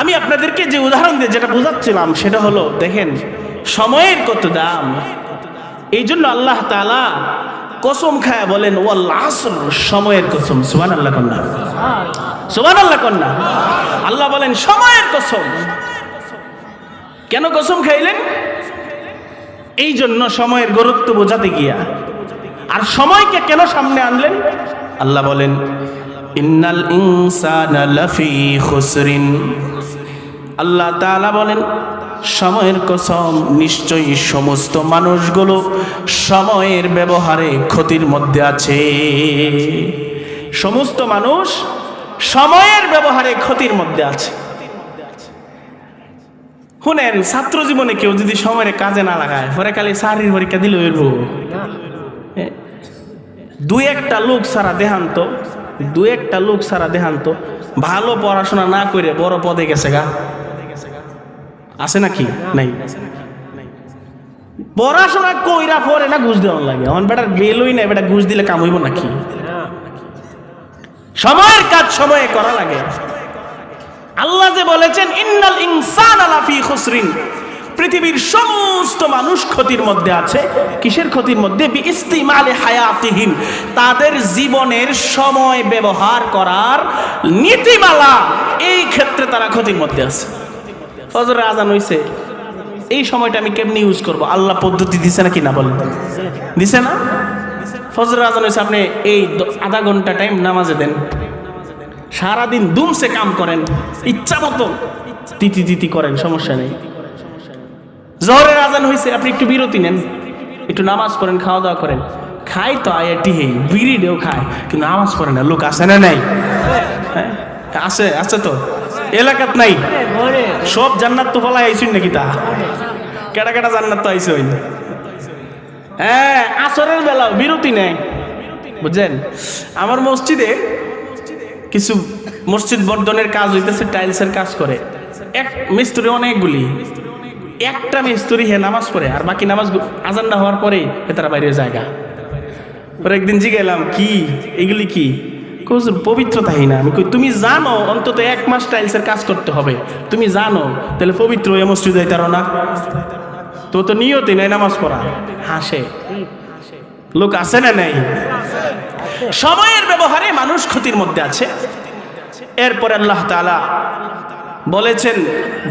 আমি আপনাদেরকে যে উদাহরণ দিয়ে যেটা বোঝাচ্ছিলাম সেটা হলো, দেখেন সময়ের কত দাম। এই জন্য আল্লাহ তাআলা কসম খায় বলেন, ওয়াল আসর, সময়ের কসম। সুবহানাল্লাহ কন্যা, সুবহানাল্লাহ কন্যা। আল্লাহ বলেন সময়ের কসম। কেন কসম খাইলেন? এই জন্য সময়ের গুরুত্ব বোঝাতে গিয়া। আর সময়কে কেন সামনে আনলেন? আল্লাহ বলেন, ইন্নাল ইনসানা লাফি খুসরিন। আল্লাহ তাআলা বলেন, সময়ের কসম, নিশ্চয়ই সমস্ত মানুষগুলো সময়ের ব্যবহারে ক্ষতির মধ্যে আছে। সমস্ত মানুষ সময়ের ব্যবহারে ক্ষতির মধ্যে আছে। শুনেন, ছাত্র জীবনে কেউ যদি সময়ের কাজে না লাগায়, পরে খালি চাকরির পরীক্ষা দিলে হইব। দুই একটা লোক ছাড়া দেহান্ত ভালো পড়াশোনা না করে বড় পদে গেছে গা, আছে নাকি? নাই। পড়াশোনা কইরা পরে না ঘুষ দেওয়ার লাগে, আমার বেটার বেলই নাই, বেটা ঘুষ দিলে কাম হইব নাকি? সময়ের কাজ সময়ে করা লাগে। আল্লাহ যে বলেছেন, ইন্নাল ইনসানা লাফি খুসরিন, পৃথিবীর সমস্ত মানুষ ক্ষতির মধ্যে আছে। কিসের ক্ষতির মধ্যে? বিইস্তিমালি হায়াতিহিম, তাদের জীবনের সময় ব্যবহার করার নীতিমালা, এই ক্ষেত্রে তারা ক্ষতির মধ্যে আছে। ফজরের আজান হইছে, এই সময়টা আমি কেমনি ইউজ করব? আল্লাহ পদ্ধতি দিছে নাকি না বলেন? দিছে না? ফজরের আজান হইছে, আপনি এই আধা ঘন্টা টাইম নামাজে দেন, সারাদিন দুমসে কাম করেন, ইচ্ছা মতো তিতি করেন, সমস্যা নেই। জোহরের আজান হইছে, আপনি একটু বিরতি নেন, একটু নামাজ পড়েন, খাওয়া দাওয়া করেন। খাই তো আয়াটি হেই বিড়ি দেও খায়, কিন্তু নামাজ পড়ে না। লোক আছে না নাই? হ্যাঁ আছে তো, এলাকাত নাই। সব জান্নাত তো ফলাই আইসুন নাকি? তা কেটা কেটা জান্নাত তো আইসে হইল। হ্যাঁ, আসরের বেলাও বিরতি নেই, বুঝছেন? আমার মসজিদে কিছু মসজিদ বর্ধনের কাজ হইতেছে, টাইলসের কাজ করে। এক মিস্ত্রি অনেকগুলি, একটা মিস্ত্রি হে নামাজ পড়ে, আর বাকি নামাজ আজান না হওয়ার পরেই তারা বাইরে জায়গা। পরে একদিন জিজ্ঞাসলাম, কি এগুলি কি? পবিত্রতাই না। আমি কই, তুমি জানো অন্তত 1 মাস টাইলসের কাজ করতে হবে, তুমি জানো, তাহলে পবিত্র হয়ে মসজিদ যাইতে পারো না? তো নিয়তে নাই নামাজ পড়া। হাসে। লোক আছে না নাই? সময়ের ব্যবহারে মানুষ ক্ষতির মধ্যে আছে। এরপর আল্লাহ তাআলা বলেছেন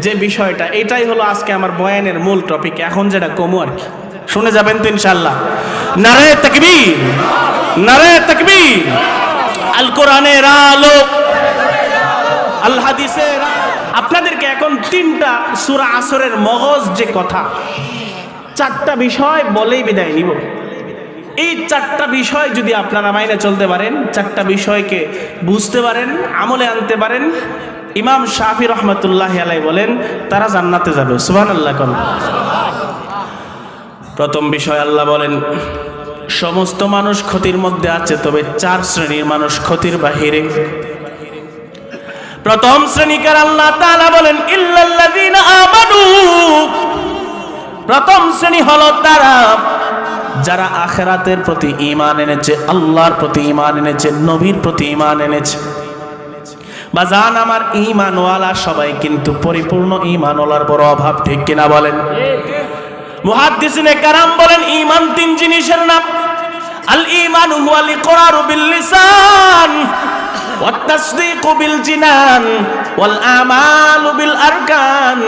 যে বিষয়টা, এটাই হলো আজকে আমার বয়ানের মূল টপিক। এখন যেটা কমু আর কি, শুনে যাবেন তো ইনশাআল্লাহ। নারে তাকবীর, নারে তাকবীর। আল কোরআনের আলো, আল হাদিসের। আপনাদেরকে এখন 3টা সূরা আসরের মগজ যে কথা, 4টা বিষয় বলেই বিদায় নিব। এই 4টা বিষয় যদি আপনারা মাইনে চলতে পারেন, 4টা বিষয়কে বুঝতে পারেন, আমলে আনতে পারেন, ইমাম শাফি রহমতুল্লাহ আলাইহি বলেন তারা জান্নাতে যাবে। সুবহানাল্লাহ। প্রথম বিষয় আল্লাহ বলেন সমস্ত মানুষ ক্ষতির মধ্যে আছে, তবে 4 শ্রেণীর মানুষ ক্ষতির বাহিরে। প্রথম শ্রেণীকার আল্লাহ তাআলা বলেন ইল্লাল্লাযীনা আমানু। প্রথম শ্রেণী হলো তারা যারা আখিরাতের প্রতি ঈমান এনেছে, আল্লাহর প্রতি ঈমান এনেছে, নবীর প্রতি ঈমান এনেছে। বাজান আমার ঈমানওয়ালা সবাই কিন্তু পরিপূর্ণ ঈমানওয়ালার বড় অভাব, ঠিক কিনা বলেন? মুহাদ্দিসিনে কারাম বলেন ঈমান 3 জিনিসের নাম। আল ঈমানু হুয়াল ইকরারু বিল লিসান ওয়াত তাসদীকু বিল জিনান ওয়াল আমালু বিল আরকান।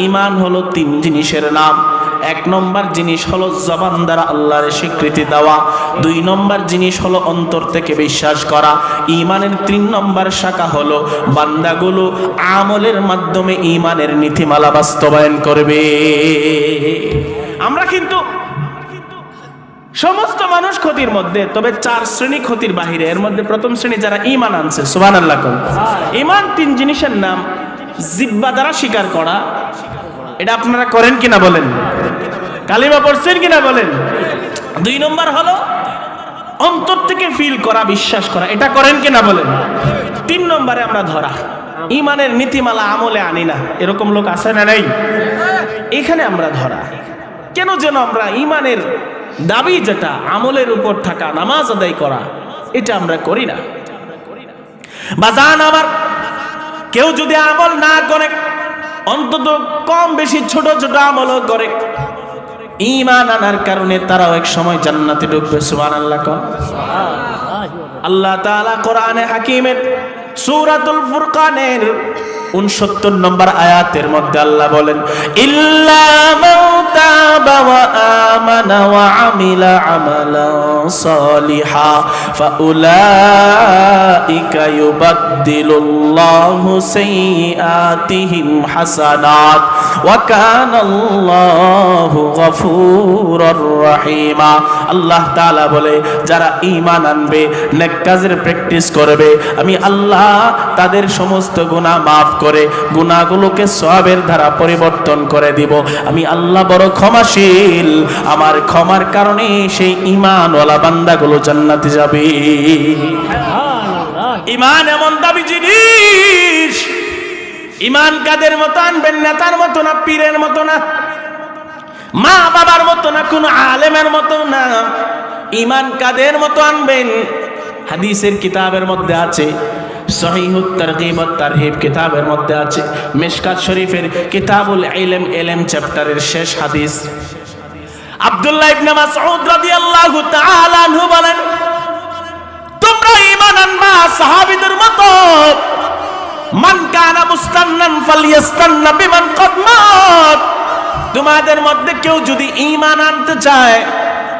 ঈমান হলো 3 জিনিসের নাম। 1 নম্বর জিনিস হলো জবান দ্বারা আল্লাহর স্বীকৃতি দেওয়া, 2 নম্বর জিনিস হলো অন্তর থেকে বিশ্বাস করা। ঈমানের 3 নম্বর শাখা হলো বান্দাগুলো আমলের মাধ্যমে ঈমানের নীতিমালা বাস্তবায়ন করবে। আমরা কিন্তু সমস্ত মানুষ ক্ষতির মধ্যে, তবে 4 শ্রেণী ক্ষতির বাহিরে। এর মধ্যে প্রথম শ্রেণী যারা ঈমান আনছে। সুবহানাল্লাহ। ঈমান 3 জিনিসের নাম। জিহ্বা দ্বারা স্বীকার করা, এটা আপনারা করেন কিনা বলেন? কালিমা পড়ছেন কিনা বলেন? 2 নম্বর হলো অন্তর থেকে ফিল করা, বিশ্বাস করা, এটা করেন কিনা বলেন? 3 নম্বরে আমরা ধরা, ঈমানের নীতিমালা আমলে আনি না, এরকম লোক আছে না নাই? এখানে আমরা ধরা। কেন যেন আমরা ঈমানের দাবি যেটা আমলের উপর থাকা, নামাজ আদায় করা, এটা আমরা করি না। বাজান আমার কেউ যদি আমল না করে, অন্তত কম বেশি ছোট ছোট আমলও করে, ঈমান আনার কারণে তারাও এক সময় জান্নাতে ঢুকবে। সুবহানাল্লাহ। আল্লাহ তাআলা কোরআনে হাকিমের সূরাতুল ফুরকানের 69 নম্বর আয়াতের মধ্যে আল্লাহ বলেন ইল্লা মান তাবা ওয়া আমানা ওয়া আমিলা আমালান সালিহা ফাউলাইকা ইউবাদদিলুল্লাহু সাইয়্যাতিহিম হাসানাত ওয়া কানাল্লাহু গফুরুর রহিমা। আল্লাহ তাআলা বলে যারা ঈমান আনবে, নেক কাজের প্র্যাকটিস করবে, আমি আল্লাহ তাদের সমস্ত গুনাহ মাফ করে গুনাহগুলোকে সওয়াবের ধারা পরিবর্তন করে দিব। আমি আল্লাহ বড় ক্ষমাশীল, আমার ক্ষমার কারণে সেই ঈমানওয়ালা বান্দাগুলো জান্নাতে যাবে। ঈমান এমন দামি জিনিস। ঈমান কাদের মতো আনবেন? নেতার মতো না, পীরের মতো না, মা বাবার মতো না, কোন আলেমের মতো না। ঈমান কাদের মতো আনবেন? হাদিসের কিতাবের মধ্যে আছে, সহিহুত তারগীব ওয়াত তারহিব কিতাবের মধ্যে আছে, মিশকাত শরীফের কিতাবুল ইলম, ইলম চ্যাপ্টারের শেষ হাদিস। আব্দুল্লাহ ইবনে মাসউদ রাদিয়াল্লাহু তাআলা আনহু বলেন, তোমরা ঈমান আনবা সাহাবীদের মতো। মান কানা মুস্তান্নান ফালইস্তান্না বিমান ক্বাদ মাত। তোমাদের মধ্যে কেউ যদি ঈমান আনতে চায়,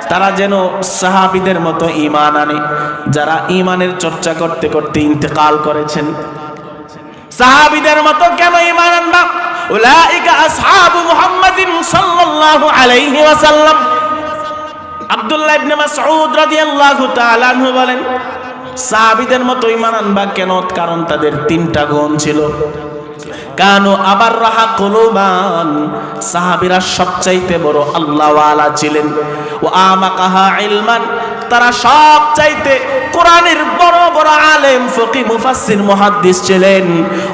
তারা যেন সাহাবীদের মতো ঈমান আনে, যারা ঈমানের চর্চা করতে করতে ইন্তেকাল করেছেন। সাহাবীদের মতো কেন ঈমান আনবা? উলাইকা আসহাবু মুহাম্মাদিন সাল্লাল্লাহু আলাইহি ওয়াসাল্লাম। আব্দুল্লাহ ইবনে মাসউদ রাদিয়াল্লাহু তাআলা আনহু বলেন, সাহাবীদের মতো ঈমান আনবা কেন? কারণ তাদের 3টা গুণ ছিল। কানু আবার রাহা কুলুবান, সাহাবীরা সবচাইতে বড় আল্লাহওয়ালা ছিলেন। ও আমাকাহা ইলমান, তারা সবচাইতে কোরআনের বড় বড় আলেম, ফকিহ, মুফাসসির, মুহাদ্দিস ছিলেন।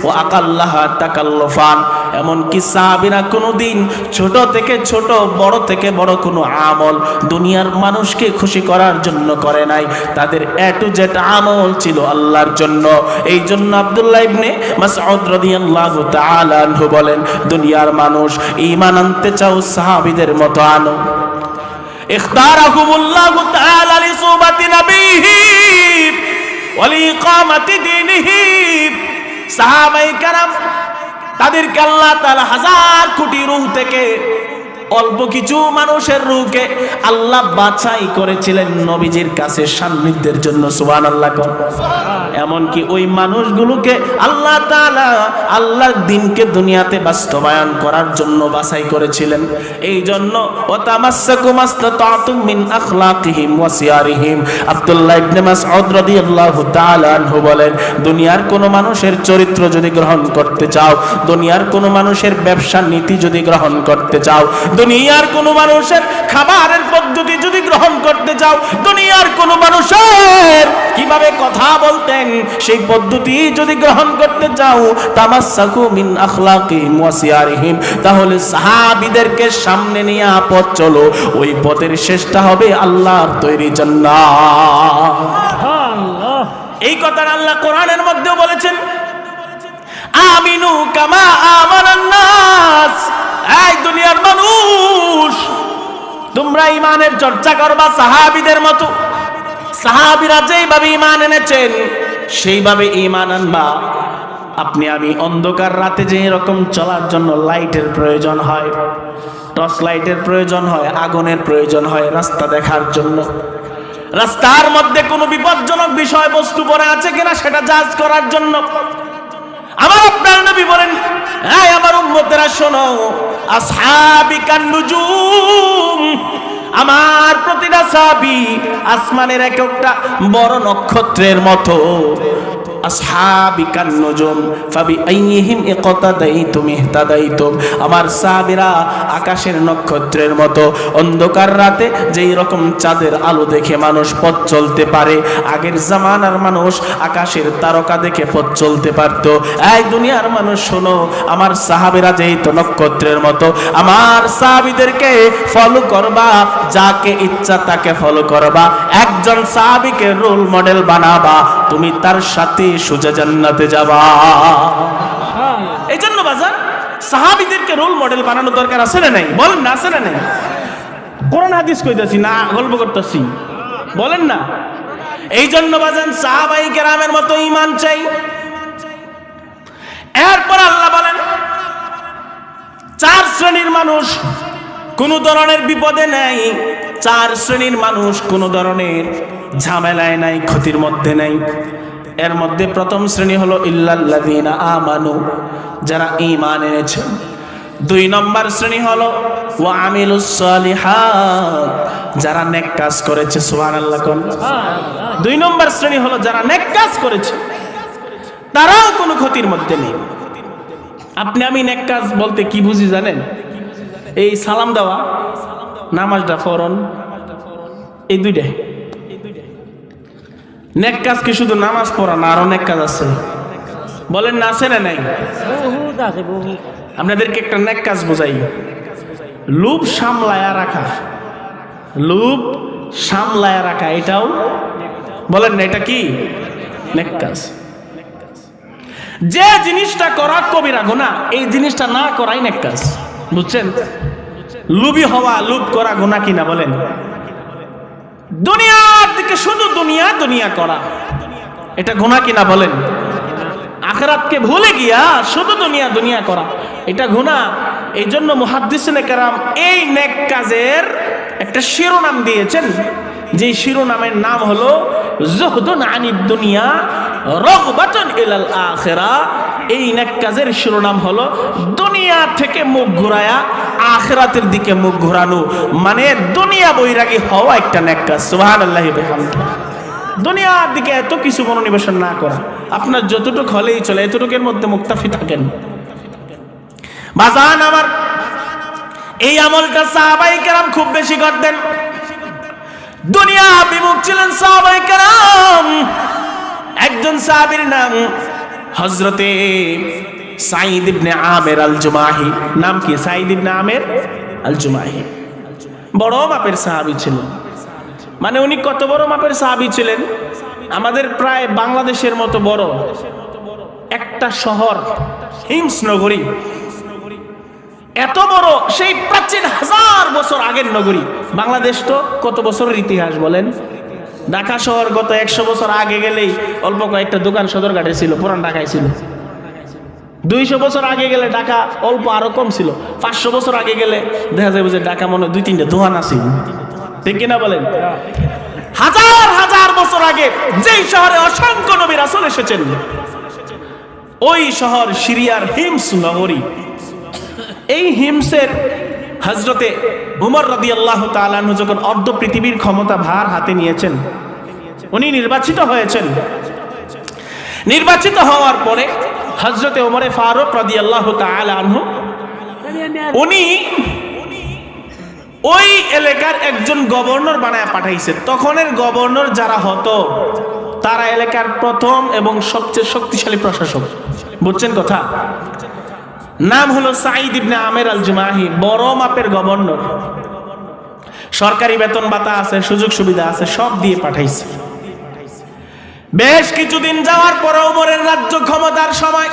ও আকাল্লাহা তাকাল্লুফান, এমন কি সাহাবীরা কোনোদিন ছোট থেকে ছোট, বড় থেকে বড় কোনো আমল দুনিয়ার মানুষকে খুশি করার জন্য করে নাই। তাদের এ টু জেড আমল ছিল আল্লাহর জন্য। এই জন্য আব্দুল্লাহ ইবনে মাসউদ রাদিয়াল্লাহু তাআলা আনহু বলেন, দুনিয়ার মানুষ ঈমান আনতে চাও সাহাবীদের মতো আনো। ইখতারাহুমুল্লাহু তাআলা লিসুবাতি নবীহি ওয়া লিইকামাতি দীনিহি। সাহাবায়ে কেরাম তাদেরকে আল্লাহ তাআলা হাজার কোটি রূহ থেকে অল্প কিছু মানুষের রূহকে আল্লাহ বাছাই করেছিলেন নবীজির কাছে সান্নিধ্যের জন্য। সুবহানাল্লাহ। এমনকি ওই মানুষগুলোকে আল্লাহ তাআলা আল্লাহর দ্বীনকে দুনিয়াতে বাস্তবায়ন করার জন্য বাছাই করেছিলেন। এই জন্য ওয়াতামাসসাকু মাসতাতাতুম মিন আখলাকিহিম ওয়া সিয়ারিহিম। আব্দুল্লাহ ইবনে মাসউদ রাদিয়াল্লাহু তাআলা আনহু বলেন, দুনিয়ার কোন মানুষের চরিত্র যদি গ্রহণ করতে চাও, দুনিয়ার কোন মানুষের ব্যবসার নীতি যদি গ্রহণ করতে চাও, দুনিয়ার কোন মানুষের খাবারের পদ্ধতি যদি গ্রহণ করতে চাও, দুনিয়ার কোন মানুষের কিভাবে কথা বলতেন সেই পদ্ধতি যদি গ্রহণ করতে চাও, তামাসসাকু মিন আখলাকিহিম ওয়া সিয়ারিহিম, তাহলে সাহাবীদেরকে সামনে নিয়ে পথ চলো। ওই পথের শেষটা হবে আল্লাহর তৈরি জান্নাত। আল্লাহ। এই কথাটা আল্লাহ কোরআনের মধ্যেও বলেছেন, আমিনু কামা আমানান নাস। এই দুনিয়ার মানুষ, তোমরা ঈমানের চর্চা করবা সাহাবীদের মতো। সাহাবীরা যেইভাবে ঈমান এনেছেন সেইভাবে ঈমান আনবা। আপনি আমি অন্ধকার রাতে যে এরকম চলার জন্য লাইটের প্রয়োজন হয়, টর্চ লাইটের প্রয়োজন হয়, আগুনের প্রয়োজন হয় রাস্তা দেখার জন্য, রাস্তার মধ্যে কোনো বিপজ্জনক বিষয়বস্তু পড়ে আছে কিনা সেটা জাজ করার জন্য। আমার আপনার নবী বলেন, এই আমার উম্মতেরা শোনো, আসহাবি কান্নুজুম, আমার প্রতিটা সাহাবী আসমানের এক একটা বড় নক্ষত্রের মতো। আসহাবি কান্নুজুম ফাবিআইহিম ইকতাদাইতুম ইহতাদাইতুম। আমার সাহাবীরা আকাশের নক্ষত্রের মতো। অন্ধকার রাতে যেই রকম চাঁদের আলো দেখে মানুষ পথ চলতে পারে, আগের জামানার মানুষ আকাশের তারকা দেখে পথ চলতে পারত। এই দুনিয়ার মানুষ শোনো, আমার সাহাবীরা যেই তো নক্ষত্রের মতো। আমার সাহাবীদেরকে ফলো করবা, যাকে ইচ্ছা তাকে ফলো করবা। একজন সাহাবীকে রোল মডেল বানাবা, তুমি তার সাথে সোজা জান্নাতে যাবা। এই জন্য বাজার সাহাবীদেরকে রোল মডেল বানানো দরকার আছে না নাই? বলেন না, আছে না নাই? কোরআন হাদিস কইতাছি না গল্প করতেছি, বলেন না? এই জন্য বাজান সাহাবায়ে কেরামের মতো ঈমান চাই। এরপর আল্লাহ বলেন, চার শ্রেণীর মানুষ কোন ধরনের বিপদে নাই, চার শ্রেণীর মানুষ কোন ধরনের ঝামেলায় নাই, ক্ষতির মধ্যে নাই। এর মধ্যে প্রথম শ্রেণী হলো ইল্লাল্লাযীনা আমানু, যারা ঈমান এনেছে। দুই নম্বর শ্রেণী হলো ওয়া আমিলুস সালিহাত, যারা নেক কাজ করেছে। সুবহানাল্লাহ। কোন দুই নম্বর শ্রেণী হলো যারা নেক কাজ করেছে, তারাও কোনো ক্ষতির মধ্যে নেই। আপনি আমি নেক কাজ বলতে কি বুঝি জানেন? এই সালাম দেওয়া, নামাজটা ফরন, এই দুইটাই নেক কাজ। কি শুধু নামাজ পড়া না, আরো নেক কাজ আছে? বলেন না, আছে না নাই? বহুত আছে, বহুত। আপনাদেরকে একটা নেক কাজ বোঝাই। লোভ সামলায়া রাখা, লোভ সামলায়া রাখা, এটাও বলেন না, এটা কি নেক কাজ? যে জিনিসটা করা কবিরা গুনাহ, এই জিনিসটা না করাই নেক কাজ। বুঝছেন? লোভী হওয়া, লোভ করা গুনাহ কিনা বলেন? দুনিয়ার দিকে শুধু দুনিয়া দুনিয়া করা, এটা গুনাহ কিনা বলেন? আখিরাতকে ভুলে গিয়া শুধু দুনিয়া দুনিয়া করা, এটা গুনাহ। এই জন্য মুহাদ্দিসিনে কেরাম এই নেক কাজের একটা শিরোনাম দিয়েছেন, যে শিরোনামের নাম হলো যুহদুন আনিদ দুনিয়া রাগবাতুন ইলাল আখিরাহ। এই নেক কাজের শিরোনাম হলো দুনিয়া থেকে মুখ ঘুরায়া আখিরাতের দিকে মুখ ঘোরানো, মানে দুনিয়া বৈরাগী হওয়া একটা নেক কাজ। সুবহানাল্লাহি ওয়া বিহামদিহি। দুনিয়ার দিকে এত কিছু মনোনিবেশন না করা, আপনার যতটুকু হলেই চলে, এতটুকুর মধ্যে মুক্তাফি থাকেন। বাজান আমার, এই আমলটা সাহাবায়ে কেরাম খুব বেশি করতেন। দুনিয়া বিমুখ ছিলেন সাহাবায়ে কেরাম। একজন সাহাবীর নাম হযরতে সাঈদ ইবনে আমের আল জুমাহি। নাম কি? সাঈদ ইবনে আমের আল জুমাহি। বড় মাপের সাহাবী ছিলেন। মানে উনি কত বড় মাপের সাহাবী ছিলেন? আমাদের প্রায় বাংলাদেশের মতো বড় একটা শহর, হিমস নগরী, এত বড়, সেই প্রাচীন 1000 বছর আগের নগরী। বাংলাদেশ তো কত বছরের ইতিহাস বলেন? ঢাকা শহর গত 100 বছর আগে গেলেই অল্প কয়েকটা দোকান সদরঘাটে ছিল, পুরান ঢাকায় ছিল। 200 বছর আগে গেলে ঢাকা অল্প আরো কম ছিল, 500 বছর আগে গেলে দেখা যাবে যে ঢাকা মনে 2-3টা দোকান আছে, ঠিক কিনা বলেন? হাজার হাজার বছর আগে যেই শহরে অসংখ্য নবী রাসূল এসেছেন, ওই শহর সিরিয়ার হিমস নগরী। এই হিমসের হযরতে উমর রাদিয়াল্লাহু তাআলা আনহু যখন অর্ধ পৃথিবীর ক্ষমতা ভার হাতে নিয়েছেন, উনি নির্বাচিত হয়েছেন। নির্বাচিত হওয়ার পরে হযরতে ওমর ফারুক রাদিয়াল্লাহু তাআলা আনহু উনি ওই এলাকার একজন গভর্নর বানায় পাঠাইছে। তখনের গভর্নর যারা হতো তারা এলাকার প্রথম এবং সবচেয়ে শক্তিশালী প্রশাসক, বুঝছেন কথা? নাম হলো সাঈদ ইবনে আমের আল জুমাহি, বড় মাপের গভর্নর। সরকারি বেতন ভাতা আছে, সুযোগ সুবিধা আছে, সব দিয়ে পাঠাইছে। বেশ কিছুদিন যাওয়ার পরে ওমরের রাজ্য ক্ষমতার সময়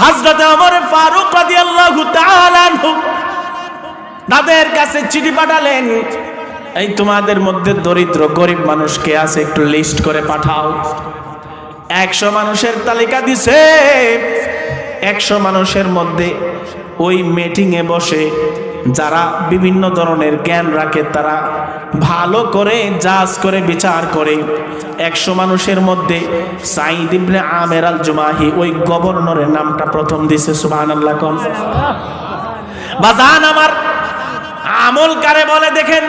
হযরত ওমর ফারুক রাদিয়াল্লাহু তাআলা আনহু তাদের কাছে চিঠি পাঠালেন, এই তোমাদের মধ্যে দরিদ্র গরিব মানুষ কে আছে একটু লিস্ট করে পাঠাও। 100 মানুষের তালিকা দিছে। 100 মানুষের মধ্যে ওই মিটিংয়ে বসে যারা বিভিন্ন ধরনের জ্ঞান রাখে, তারা ভালো করে জাজ করে বিচার করে 100 মানুষের মধ্যে সাঈদ ইবনে আমের আল জুমাহি ওই গভর্নরের নামটা প্রথম দিছে। সুবহানাল্লাহ কোন বাজান আমার আমল কারে বলে দেখেন।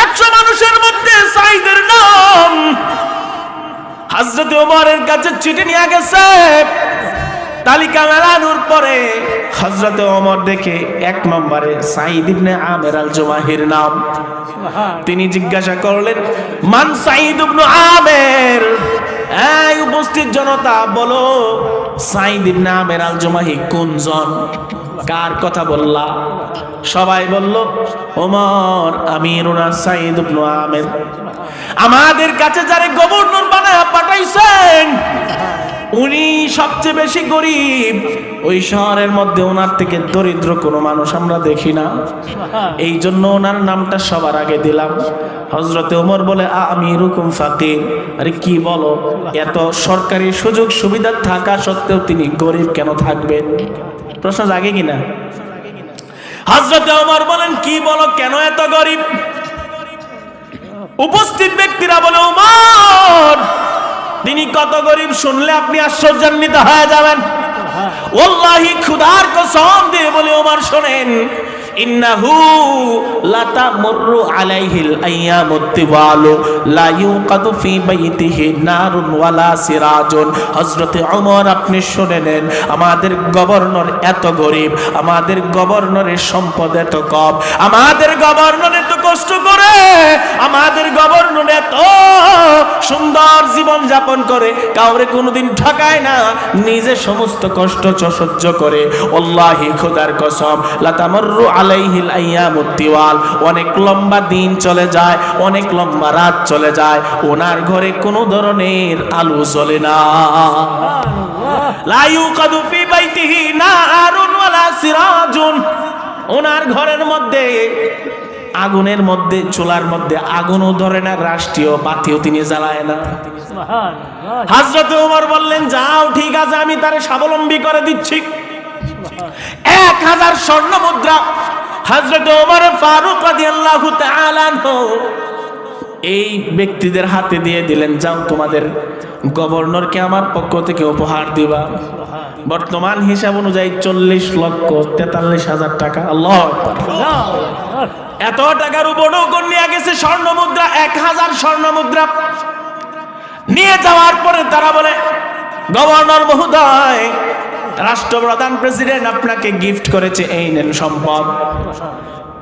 100 মানুষের মধ্যে সাঈদের নাম হযরত ওমরের কাছে চিঠি নিয়ে গেছে। তালিকা মেলানোর পরে হযরত ওমর দেখে 1 নম্বরে সাঈদ ইবনে আমের আল জুমাহির নাম। তিনি জিজ্ঞাসা করলেন, মান সাঈদ ইবনে আমের? এই উপস্থিত জনতা বলো, সাঈদ ইবনে আমের আল জুমাহি কোনজন? কার কথা বললা? সবাই বলল, ওমর আমিরুনা সাঈদ ইবনে আমের। আমাদের কাছে যারে গভর্নর বানায় পাঠাইছেন উনি সবচেয়ে বেশি গরিব। ওই শহরের মধ্যে ওনার থেকে দরিদ্র কোনো মানুষ আমরা দেখি না, এই জন্য ওনার নামটা সবার আগে দিলাম। হযরতে ওমর বলে, আমিরুকুম ফাকির। আরে কি বলো, এত সরকারি সুযোগ সুবিধা থাকা সত্ত্বেও তিনি গরিব কেন থাকবেন? প্রশ্ন জাগে কিনা? হযরতে ওমর বলেন, কি বলো, কেন এত গরিব? উপস্থিত ব্যক্তিরা বলে, ওমর তিনি কত গরিব শুনলে আপনি আশ্চর্যান্বিত হয়ে যাবেন। ওয়াল্লাহি খুদার কসম দিয়ে বলে, ওমর শোনেন, ইন্নাহু লাতামুরু আলাইহিল আইয়ামুত তিওয়ালু লা ইউকাদু ফি বাইতিহি নারুন ওয়ালা সিরাজুন। হযরতে ওমর আপনি শুনে নেন, আমাদের গভর্নর এত গরিব, আমাদের গভর্নরের সম্পদ এত কম, আমাদের গভর্নর এত কষ্ট করে, আমাদের গভর্নর এত সুন্দর জীবন যাপন করে, কাউরে কোনোদিন ঠকায় না, নিজে সমস্ত কষ্ট সহ্য করে। ওয়াল্লাহি খোদার কসম লাতামুরু আলাইহিল আইয়ামুত তিওয়াল, অনেক লম্বা দিন চলে যায়, অনেক লম্বা রাত চলে যায়, ওনার ঘরে কোনো ধরনের আলো জ্বলে না। লা ইউকাদু ফি বাইতিহি নারুন ওয়ালা সিরাজুন। ওনার ঘরের মধ্যে আগুনের মধ্যে, চুলার মধ্যে আগুনও ধরে না, রাষ্ট্রীয় বাতিও তিনি জ্বালায় না। হযরত ওমর বললেন, যাও ঠিক আছে, আমি তারে স্বাবলম্বী করে দিচ্ছি। 1000 স্বর্ণ মুদ্রা হযরত ওমর ফারুক রাদিয়াল্লাহু তাআলা আনহু এই ব্যক্তিদের হাতে দিয়ে দিলেন, যাও তোমাদের গভর্নরকে আমার পক্ষ থেকে উপহার দিবা। বর্তমান হিসাব অনুযায়ী 40,43,000 টাকা। আল্লাহু আকবার। এত টাকার উপর নৌকর নিয়ে গেছে স্বর্ণ মুদ্রা, 1000 স্বর্ণ মুদ্রা নিয়ে যাওয়ার পরে তারা বলে, গভর্নর মহোদয়, রাষ্ট্রপ্রধান প্রেসিডেন্ট আপনাকে গিফট করেছে, এই নেন সম্পদ।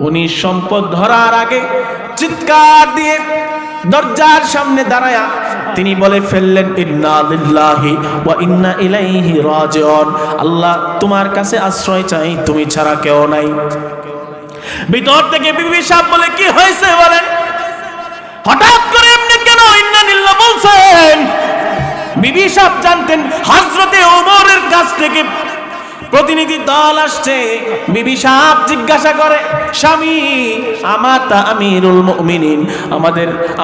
উনি সম্পদ ধরার আগে চিৎকার দিয়ে দরজার সামনে দাঁড়ায়া তিনি বলে ফেললেন, ইন্না লিল্লাহি ওয়া ইন্না ইলাইহি রাজিউন। আল্লাহ তোমার কাছে আশ্রয় চাই, তুমি ছাড়া কেউ নাই। ভিতর থেকে বিবি সাহেব বলে, কি হয়েছে বলেন? হঠাৎ করে এমনি কেন ইন্না লিল্লাহ বলছেন? বিবি সাহেব জানতেন হযরতে ওমরের কাছ থেকে প্রতিনিধি দল আসছে। বিবি সাহেব জিজ্ঞাসা করে, স্বামী আমাতা আমিরুল মুমিনিন,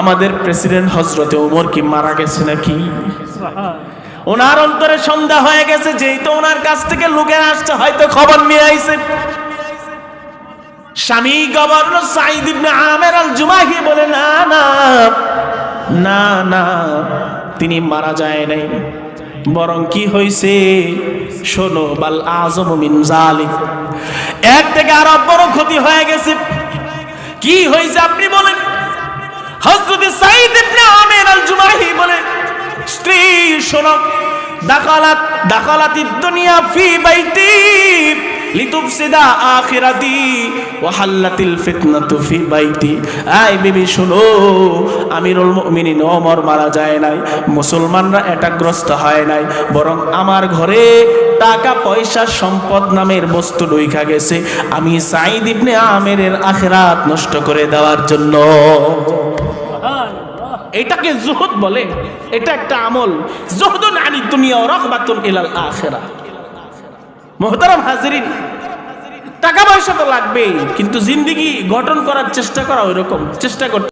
আমাদের প্রেসিডেন্ট হযরতে ওমর কি মারা গেছে নাকি? ওনার অন্তরে সন্ধ্যা হয়ে গেছে, যেই তো ওনার কাছ থেকে লোকের আসছে, হয়তো খবর নিয়ে আইছে। স্বামী গভর্নর সাঈদ ইবনে আমের আল জুমাহি বলে, না না না না, তিনি মারা যায় নাই, বরং কি হইছে শোনো, বাল আযমু মিন যালিক, এর থেকে আরো বড় ক্ষতি হয়ে গেছে। কি হইছে আপনি বলেন? হযরত সাঈদ ইবনে আমের আল জুমাহি বলে, স্ত্রী শোনো, দাখালাতিদ দুনিয়া ফি বাইতি লিতুফসিদা আখিরাতি ওয়া হাল্লাতিল ফিতনাতু ফি বাইতি। আই বিবি শোনো, আমিরুল মুমিনিন ওমর মারা যায় নাই, মুসলমানরা অ্যাটাকগ্রস্ত হয় নাই, বরং আমার ঘরে টাকা পয়সা সম্পদ নামের বস্তু ঢুইকা গেছে, আমি সাঈদ ইবনে আমেরের আখিরাত নষ্ট করে দেওয়ার জন্য। এটাকে জুহুদ বলে, এটা একটা আমল, জুহুদুন আনিদ দুনিয়া ওয়া রাগবাতুন ইলাল আখিরাহ। মুহতারাম হাজিরিন, টাকা পয়সা তো লাগবেই, কিন্তু জিন্দেগি গঠন করার চেষ্টা করা, ওইরকম চেষ্টা করতে